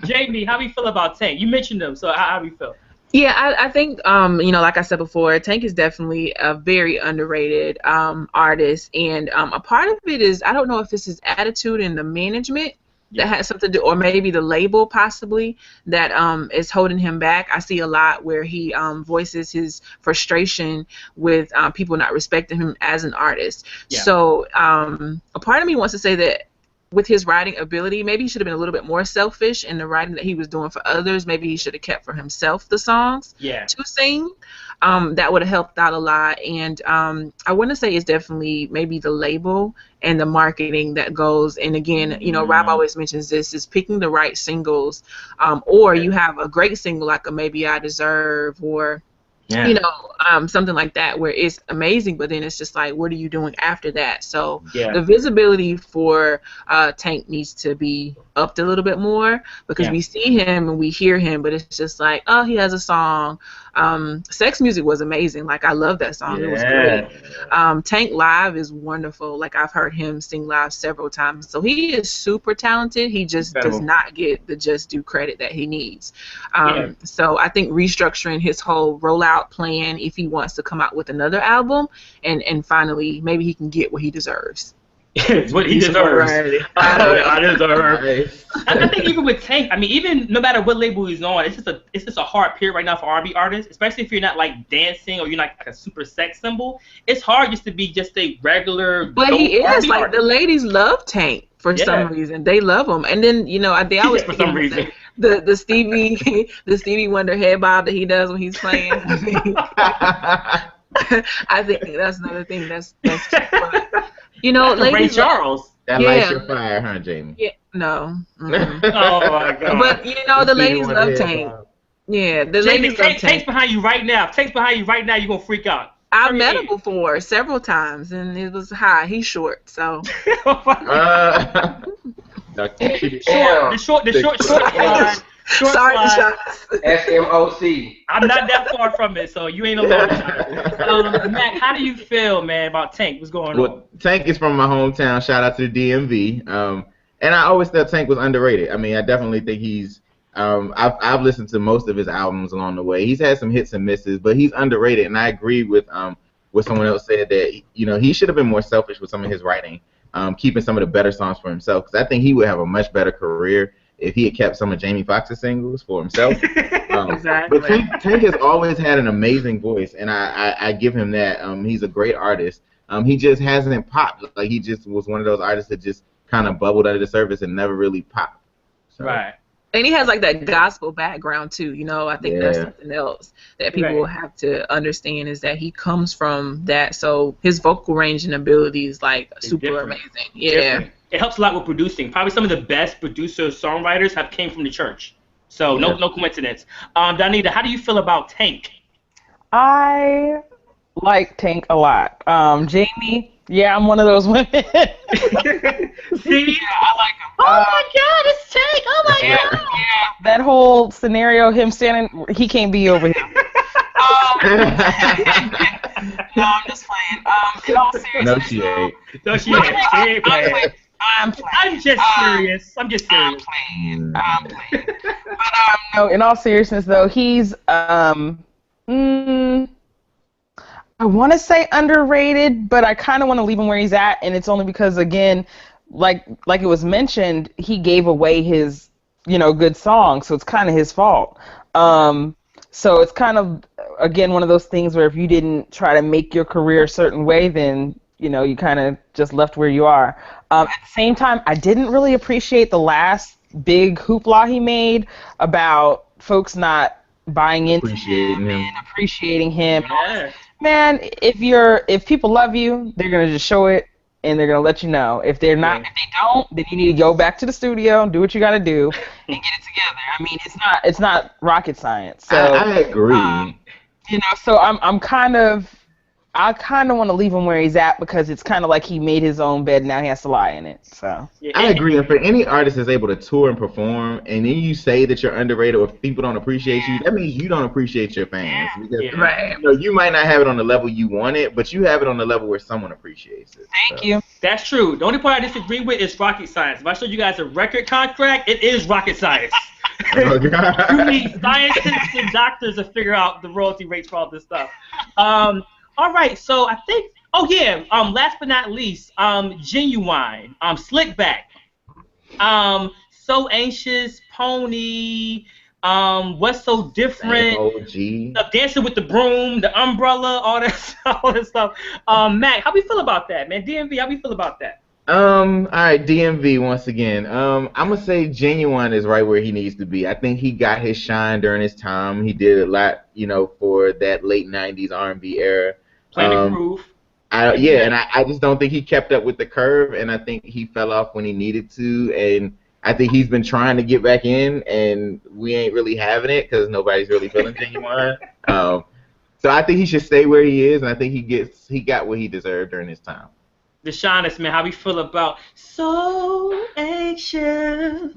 Jamie, how do you feel about Tank? You mentioned them, so how do you feel? Yeah, I think, like I said before, Tank is definitely a very underrated artist. And a part of it is, I don't know if it's his attitude and the management that has something to do, or maybe the label possibly, that is holding him back. I see a lot where he voices his frustration with people not respecting him as an artist. Yeah. So a part of me wants to say that with his writing ability, maybe he should have been a little bit more selfish in the writing that he was doing for others. Maybe he should have kept for himself the songs to sing. That would have helped out a lot. And I want to say it's definitely maybe the label and the marketing that goes. And again, Rob always mentions this, is picking the right singles. Or you have a great single like a Maybe I Deserve, or something like that, where it's amazing, but then it's just like, what are you doing after that? So the visibility for Tank needs to be upped a little bit more because we see him and we hear him, but it's just like, oh, he has a song. Sex Music was amazing. Like, I love that song. It was great. Tank Live is wonderful. Like, I've heard him sing live several times. So he is super talented. He just does not get the just due credit that he needs. So I think restructuring his whole rollout plan, if he wants to come out with another album, and finally maybe he can get what he deserves. It's what he deserves. I deserve. I think even with Tank, I mean, even no matter what label he's on, it's just a hard period right now for R&B artists, especially if you're not like dancing or you're not like a super sex symbol. It's hard just to be just a regular. But he is R&B like artist. The ladies love Tank for some reason. They love him, and then they always for some reason the Stevie Wonder head bob that he does when he's playing. I think that's another thing that's fun. Ladies Ray Charles. That lights your fire, huh, Jamie? Yeah, no. Oh my God. But the ladies love Tank. Yeah, the Jamie, ladies love Tank. Tank's behind you right now. If Tank's behind you right now, you're gonna freak out. I've met him before several times, and it was high. He's short, so. The short Sorry, SMOC. I'm not that far from it, so you ain't alone. Mac, how do you feel, man, about Tank? What's going on? Tank is from my hometown. Shout out to the DMV. And I always thought Tank was underrated. I mean, I definitely think he's. I've listened to most of his albums along the way. He's had some hits and misses, but he's underrated. And I agree with what someone else said that he should have been more selfish with some of his writing, keeping some of the better songs for himself. Because I think he would have a much better career if he had kept some of Jamie Foxx's singles for himself. Exactly. But Tank has always had an amazing voice, and I give him that. He's a great artist. He just hasn't popped. Like, he just was one of those artists that just kind of bubbled under the surface and never really popped. So. Right. And he has like that gospel background too. I think that's something else that people have to understand is that he comes from that. So his vocal range and ability is like super amazing. Yeah. Different. It helps a lot with producing. Probably some of the best producers, songwriters have came from the church. So no coincidence. Donita, how do you feel about Tank? I like Tank a lot. Jamie, I'm one of those women. See? I like him. Oh my God, it's Tank! Oh my God! Yeah, that whole scenario, him standing, he can't be over here. No, I'm just playing. In all seriousness, No, she ain't. No, she ain't playing. I'm playing. I'm just serious. I'm playing. But no, in all seriousness though, he's I want to say underrated, but I kind of want to leave him where he's at, and it's only because, again, like it was mentioned, he gave away his, good song, so it's kind of his fault. So it's kind of, again, one of those things where if you didn't try to make your career a certain way, then, you kind of just left where you are. At the same time, I didn't really appreciate the last big hoopla he made about folks not buying into him and appreciating him. Yeah. Man, if people love you, they're gonna just show it and they're gonna let you know. If they're not, if they don't, then you need to go back to the studio and do what you gotta do and get it together. I mean, it's not rocket science. So I agree. So I kind of want to leave him where he's at because it's kind of like he made his own bed and now he has to lie in it. So I agree. And for any artist that's able to tour and perform, and then you say that you're underrated or people don't appreciate you, that means you don't appreciate your fans. Because, you might not have it on the level you want it, but you have it on the level where someone appreciates it. Thank you. That's true. The only part I disagree with is rocket science. If I showed you guys a record contract, it is rocket science. You need scientists and doctors to figure out the royalty rates for all this stuff. All right, so I think, last but not least, Genuine, Slickback, So Anxious, Pony, What's So Different, Dancing with the Broom, The Umbrella, all that stuff. Mac, how we feel about that, man? DMV, how we feel about that? All right, DMV once again. I'm gonna say Genuine is right where he needs to be. I think he got his shine during his time. He did a lot, for that late '90s R&B era. Planet Groove. And I just don't think he kept up with the curve, and I think he fell off when he needed to, and I think he's been trying to get back in, and we ain't really having it because nobody's really feeling Genuine. So I think he should stay where he is, and I think he got what he deserved during his time. Deshaunus, man, how we feel about So Anxious?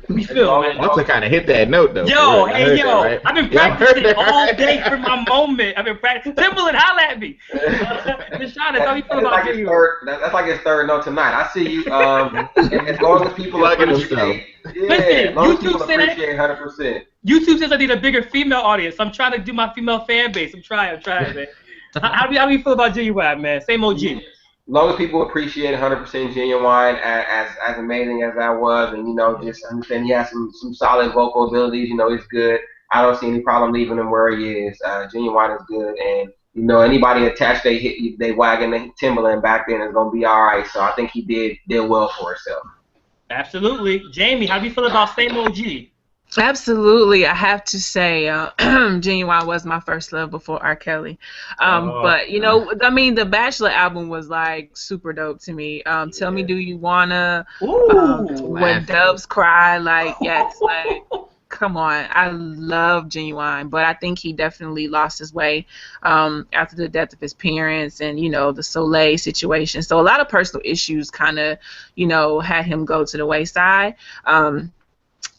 We feel, man. Also kind of hit that note, though. Yo, hey, yo. Right? I've been practicing all day for my moment. I've been practicing. Timberland, holla at me. Deshaunus, how we feel about that's like his third note tonight. I see you. As long as people appreciate, listen, YouTube said that. 100%. YouTube says I need a bigger female audience. I'm trying to do my female fan base. I'm trying, man. How do you feel about Genuine, man? Same OG. As long as people appreciate 100% Genuine, as amazing as that was, and just understand he has some solid vocal abilities. He's good. I don't see any problem leaving him where he is. Genuine is good, and anybody attached they wagon the Timberland back then is gonna be all right. So I think he did well for himself. Absolutely, Jamie. How do you feel about Same OG? Absolutely, I have to say, Genuine was my first love before R. Kelly. But I mean, the Bachelor album was like super dope to me. Tell Me, Do You Wanna? When Doves Cry, like yes, like come on, I love Genuine, but I think he definitely lost his way after the death of his parents and the Soleil situation. So a lot of personal issues kind of had him go to the wayside.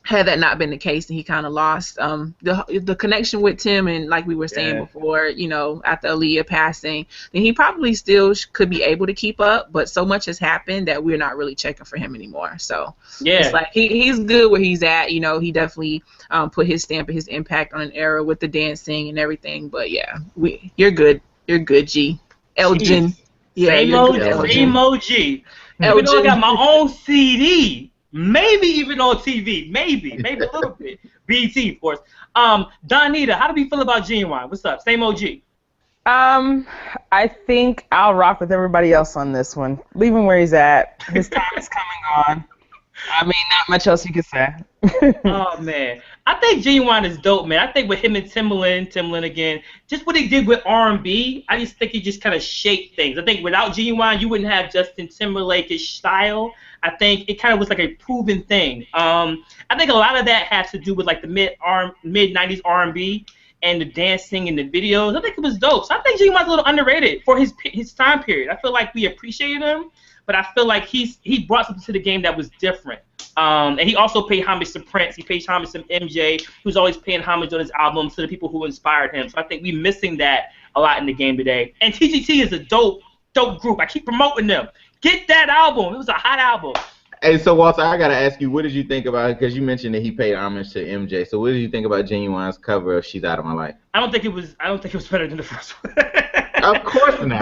Had that not been the case, then he kind of lost the connection with Tim, and like we were saying before, after Aaliyah passing, then he probably still could be able to keep up, but so much has happened that we're not really checking for him anymore. So it's like he's good where he's at. He definitely put his stamp and his impact on an era with the dancing and everything. But you're good. You're good, G. Elgin. Yeah, same OG. Even though I got my own CD. Maybe even on TV. Maybe a little bit. BT, of course. Donita, how do we feel about Genuine? What's up? Same OG. I think I'll rock with everybody else on this one. Leave him where he's at. His time is coming on. I mean, not much else you could say. Oh, man. I think Genuine is dope, man. I think with him and Timberland again, just what he did with R&B, I just think he just kind of shaped things. I think without Genuine, you wouldn't have Justin Timberlake-ish style. I think it kind of was like a proven thing. I think a lot of that has to do with like the mid-90s R&B and the dancing and the videos. I think it was dope. So I think Genuine's a little underrated for his time period. I feel like we appreciated him, but I feel like he brought something to the game that was different. And he also paid homage to Prince. He paid homage to MJ, who's always paying homage on his albums to the people who inspired him. So I think we're missing that a lot in the game today. And TGT is a dope group. I keep promoting them. Get that album. It was a hot album. Hey, so Walter, I gotta ask you, what did you think about it? Because you mentioned that he paid homage to MJ. So what did you think about Genuine's cover of "She's Out of My Life"? I don't think it was better than the first one. Of course not.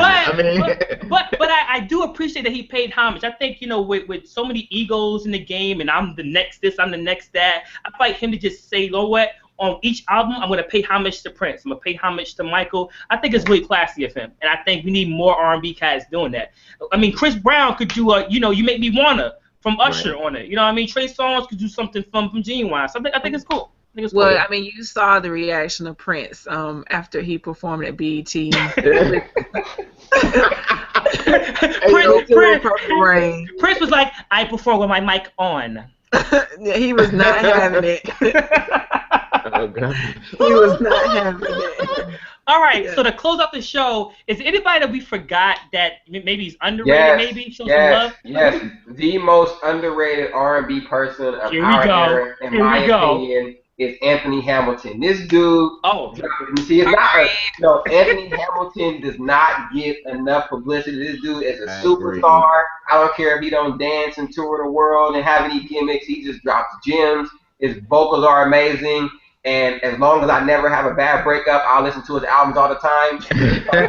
But I do appreciate that he paid homage. I think with so many egos in the game, and I'm the next this, I'm the next that. I like him to just say, you know what? On each album, I'm going to pay homage to Prince. I'm going to pay homage to Michael. I think it's really classy of him, and I think we need more R&B cats doing that. I mean, Chris Brown could do You Make Me Wanna from Usher on it. You know what I mean? Trey Songz could do something from Genuine. So I think it's cool. Well, I mean, you saw the reaction of Prince after he performed at BET. Prince was like, I perform with my mic on. He was not having it. Oh, God. He was not having it. All right, so to close out the show, is there anybody that we forgot that maybe he's underrated? Maybe show some love. Yes, the most underrated R&B person of our era, in my opinion, is Anthony Hamilton. This dude. Anthony Hamilton does not get enough publicity. This dude is a superstar. I don't care if he don't dance and tour the world and have any gimmicks. He just drops gems. His vocals are amazing. And as long as I never have a bad breakup, I'll listen to his albums all the time.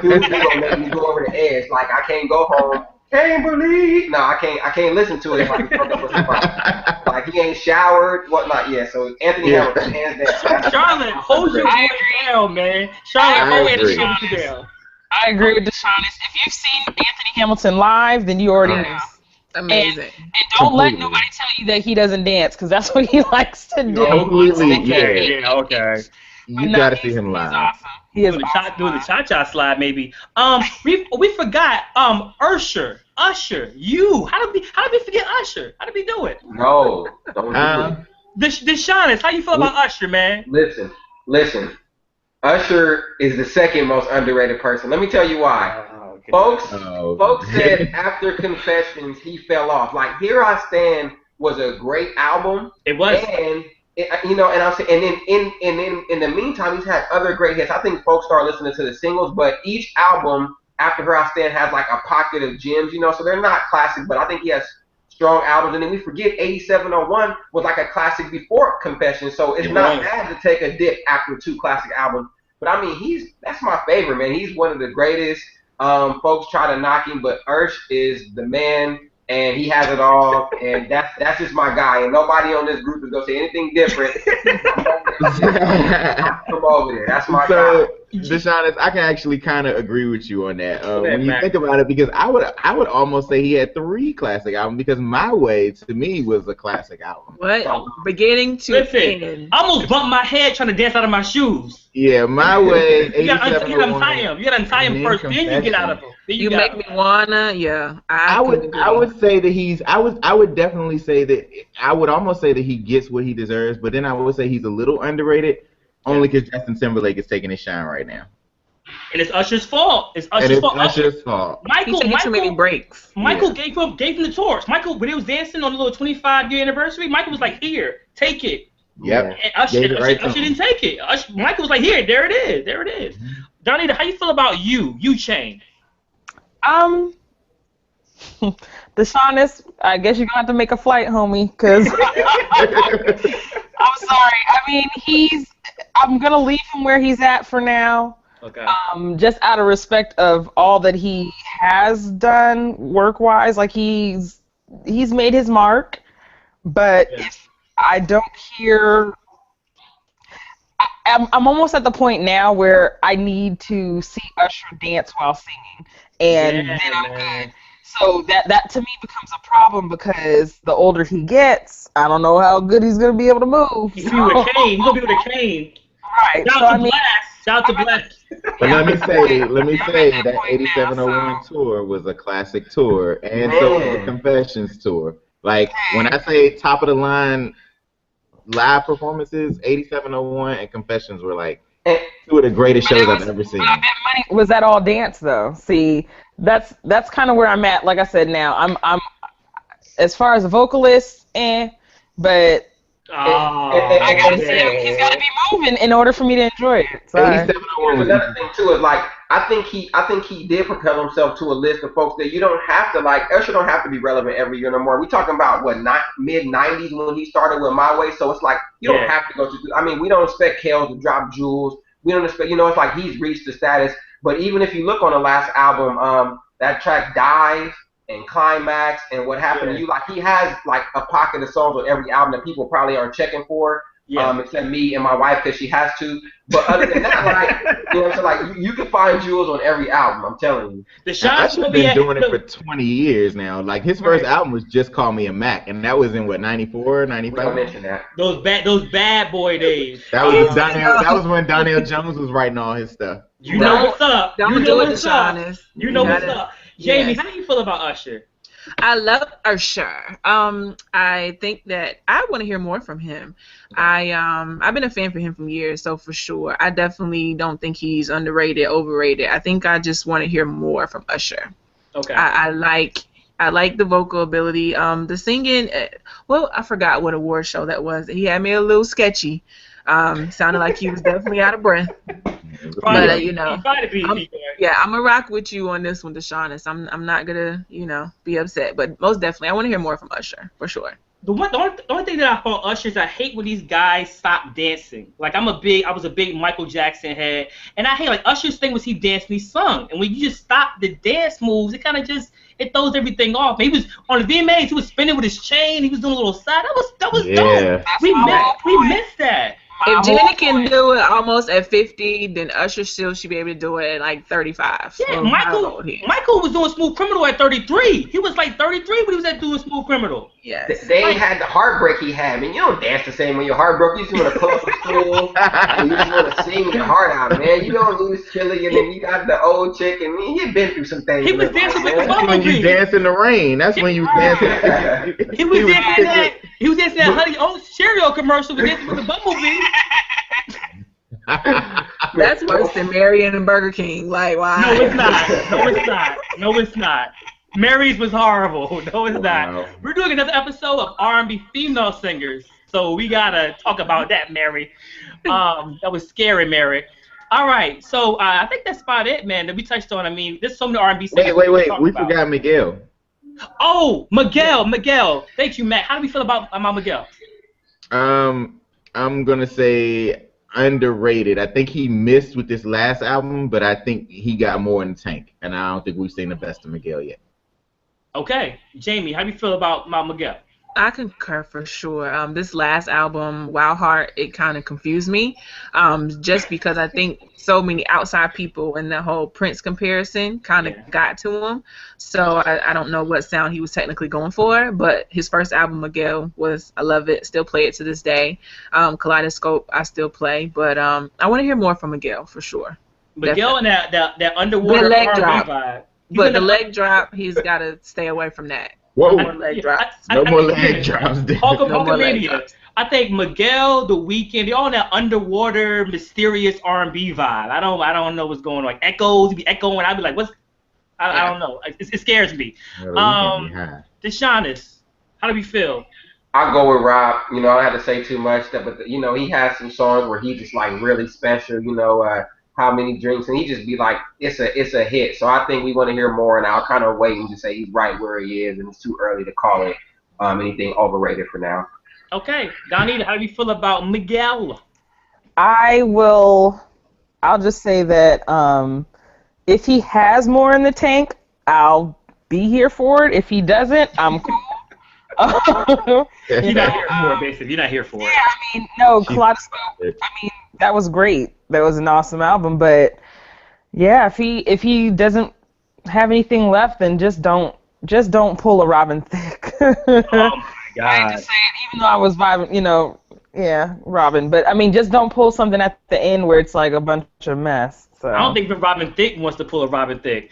Dude, he's gonna make me go over the edge. Like I can't go home. Can't believe. No, I can't listen to it if I can broke up with somebody. Like he ain't showered, whatnot. Yeah. So Anthony Hamilton, hands down. Charlotte, hold your voice down, man. Charlotte, hold your voice down. I agree with Deshaunus. If you've seen Anthony Hamilton live, then you already know. Amazing. And don't let nobody tell you that he doesn't dance, because that's what he likes to do. Okay. You gotta see him live. Awesome. He is doing the cha-cha slide, maybe. We forgot Usher. You. How did we forget Usher? How did we do it? No, don't do it. Deshaunus, how you feel about Usher, man? Listen. Usher is the second most underrated person. Let me tell you why. Folks said after Confessions he fell off. Like Here I Stand was a great album. It was. And and I'm saying, and then in the meantime, he's had other great hits. I think folks start listening to the singles, but each album after Here I Stand has like a pocket of gems, so they're not classic, but I think he has strong albums. And then we forget 8701 was like a classic before Confessions, so it's not bad to take a dip after 2 classic albums. But I mean, that's my favorite, man. He's one of the greatest. Folks try to knock him, but Ursh is the man. And he has it all, and that's just my guy. And nobody on this group is gonna say anything different. Come over there. That's my guy. Deshaunus, I can actually kind of agree with you on that. When you think about it, because I would almost say he had 3 classic albums, because My Way to me was a classic album. What? Beginning to end. I almost bumped my head trying to dance out of my shoes. Yeah, My Way. You gotta untie him. You gotta untie him first, then you get out of him. You make me wanna. Yeah, I would say that I would definitely say that I would almost say that he gets what he deserves, but then I would say he's a little underrated. Only because Justin Timberlake is taking his shine right now. And it's Usher's fault. Usher's fault. Michael too many breaks. Michael gave him the torch. Michael, when he was dancing on the little 25-year anniversary, Michael was like, "Here, take it." Yep. And Usher didn't take it. Michael was like, "Here, there it is." Mm-hmm. Donnie, how you feel about you, Chain? Deshaunus, I guess you're gonna have to make a flight, homie, because I'm sorry. I mean, I'm gonna leave him where he's at for now. Okay. Just out of respect of all that he has done work-wise, like he's made his mark. But if I don't hear, I'm almost at the point now where I need to see Usher dance while singing, and then I'm good. So that to me becomes a problem, because the older he gets, I don't know how good he's gonna be able to move. He's gonna be with a cane. Right. Shout out to Blast. But let me say that 8701 tour was a classic tour, and so was the Confessions tour. Like, when I say top of the line live performances, 8701 and Confessions were like 2 of the greatest shows I've ever seen. Was that all dance though? See, that's kind of where I'm at. Like I said, now I'm as far as a vocalist, but I gotta see him. He's gotta be moving in order for me to enjoy it. So another thing too is, like, I think he did propel himself to a list of folks that you don't have to, like, Usher don't have to be relevant every year no more. We talking about mid 90s when he started with My Way, so it's like you don't have to go to. I mean, we don't expect Kale to drop jewels. We don't expect, it's like he's reached the status. But even if you look on the last album, that track Dive and Climax and What Happened to You, like, he has like a pocket of songs on every album that people probably aren't checking for. Except me and my wife, because she has to. But other than that, like, so like you can find jewels on every album. I'm telling you. Usher's been doing it for 20 years now. Like, his first album was Just Call Me a Mac, and that was in what, 94, 95? Don't mention that. Those bad boy days. That was when Donnell Jones was writing all his stuff. You know what's up. Don't do it, Deshaunus. You know what's up. Jamie, how do you feel about Usher? I love Usher. I think that I want to hear more from him. I've been a fan for him for years, so for sure. I definitely don't think he's underrated, overrated. I think I just want to hear more from Usher. Okay. I like the vocal ability. The singing, well, I forgot what award show that was. He had me a little sketchy. Sounded like he was definitely out of breath. But I'm gonna rock with you on this one, Deshaunus. I'm not gonna be upset, but most definitely I want to hear more from Usher for sure. The only thing that I found Usher is I hate when these guys stop dancing. Like, I was a big Michael Jackson head, and I hate, like, Usher's thing was he danced and he sung, and when you just stop the dance moves, it kind of it throws everything off. He was on the VMAs, he was spinning with his chain, he was doing a little side. That was dope. We missed that. If Jenny can do it almost at 50, then Usher still should be able to do it at like 35. Yeah, so Michael was doing Smooth Criminal at 33. He was like 33 when he was at doing Smooth Criminal. Yes. They ain't had the heartbreak he had. I mean, you don't dance the same when you're heartbroken. You just want to pull up a stool. You just want to sing your heart out, man. You don't lose Chili, and then you got the old chick, and he's been through some things. He was dancing with the Bumblebee. When you dance in the rain, that's when you dance. He was dancing that Honey Oats Cheerio commercial with dancing with the Bumblebee. That's worse than Mary and Burger King. Like, why? No, it's not. No, it's not. No, it's not. Mary's was horrible. No, it's not. We're doing another episode of R&B female singers, so we gotta talk about that, Mary. That was scary, Mary. All right, so I think that's about it, man. That we touched on. I mean, there's so many R&B singers. Wait. We forgot Miguel. Oh, Miguel. Thank you, Matt. How do we feel about Miguel? I'm gonna say underrated. I think he missed with this last album, but I think he got more in the tank, and I don't think we've seen the best of Miguel yet. Okay, Jamie, how do you feel about Miguel? I concur for sure. This last album, Wild Heart, it kind of confused me, just because I think so many outside people and the whole Prince comparison kind of got to him. So I don't know what sound he was technically going for, but his first album, Miguel, I love it, still play it to this day. Kaleidoscope, I still play, but I want to hear more from Miguel for sure. Miguel definitely. And that underwater leg R&B drop. vibe. But the leg drop, he's got to stay away from that. Whoa. No more leg drops. No more leg drops. Hulkamania. I think Miguel, The Weeknd, they're all in that underwater, mysterious R&B vibe. I don't know what's going on. Like echoes, be echoing. I'd be like, what's? I don't know. It scares me. Deshaunus, how do we feel? I'll go with Rob. You know, I don't have to say too much, but you know, he has some songs where he's just like really special. You know, How Many Drinks, and he just be like, it's a hit. So I think we want to hear more, and I'll kind of wait and just say he's right where he is, and it's too early to call it anything overrated for now. Okay, Donnie, how do you feel about Miguel? I'll just say that if he has more in the tank, I'll be here for it. If he doesn't, I'm cool. You're not here for it, basically. You're not here for it. Yeah, I mean, no, Kaleidoscope. I mean, that was great. That was an awesome album, but yeah, if he doesn't have anything left, then just don't pull a Robin Thicke. Oh my God! I hate to say it, even though I was vibing, you know, yeah, Robin, but I mean, just don't pull something at the end where it's like a bunch of mess. So. I don't think even Robin Thicke wants to pull a Robin Thicke.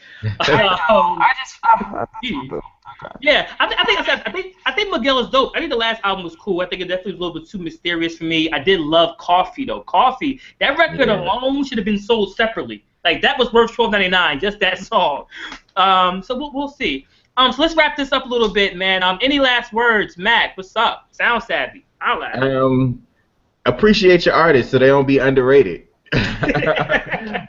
Yeah, I think Miguel is dope. I think the last album was cool. I think it definitely was a little bit too mysterious for me. I did love Coffee though. Coffee, that record alone should have been sold separately. Like that was worth $12.99, just that song. So we'll see. So let's wrap this up a little bit, man. Any last words, Mac? What's up? Sound savvy. Appreciate your artists so they don't be underrated. And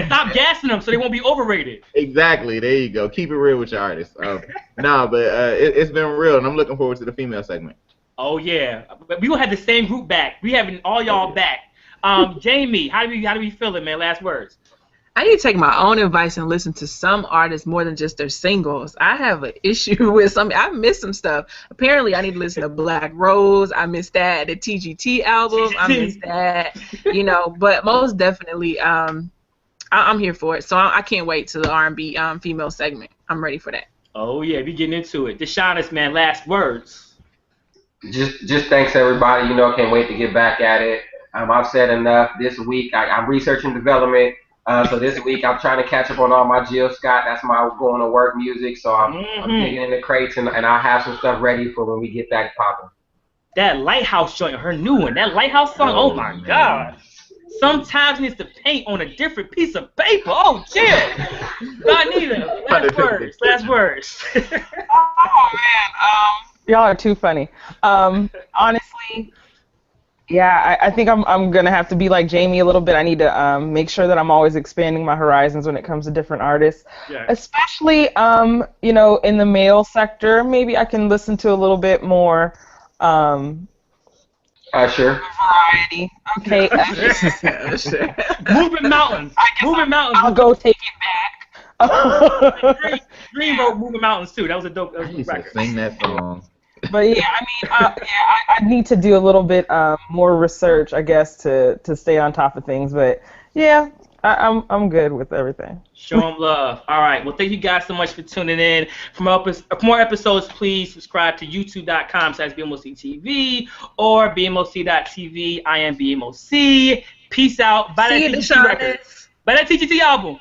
stop gassing them so they won't be overrated. Exactly. There you go. Keep it real with your artists. It's been real, and I'm looking forward to the female segment. Oh yeah, we will have the same group back. We having all y'all back. Jamie, how do we feel it, man? Last words. I need to take my own advice and listen to some artists more than just their singles. I have an issue with some. I miss some stuff. Apparently, I need to listen to Black Rose. I miss that. The TGT album. I miss that. You know, but most definitely, I'm here for it. So I can't wait to the R&B female segment. I'm ready for that. Oh yeah, we getting into it. Deshaunus, man, last words. Just thanks everybody. You know, can't wait to get back at it. I've said enough this week. I'm researching development. So this week I'm trying to catch up on all my Jill Scott. That's my going to work music. So I'm digging in the crates and I'll have some stuff ready for when we get back popping. That Lighthouse joint, her new one. That Lighthouse song. Oh my man. God. Sometimes needs to paint on a different piece of paper. Oh shit. Not neither. Last words. Oh man. Y'all are too funny. Honestly. Yeah, I think I'm gonna have to be like Jamie a little bit. I need to make sure that I'm always expanding my horizons when it comes to different artists, especially you know, in the male sector. Maybe I can listen to a little bit more. Sure. Variety. Okay. Moving Mountains. Moving Mountains. I'll go take it back. Dream wrote Moving Mountains too. That was a dope record. Sing that song. But yeah, I mean, I need to do a little bit more research, I guess, to stay on top of things. But yeah, I'm good with everything. Show them love. All right. Well, thank you guys so much for tuning in. For more episodes, please subscribe to youtube.com/BMOCTV or BMOC.TV. I am BMOC. Peace out. Buy that TGT record. Buy that TGT album.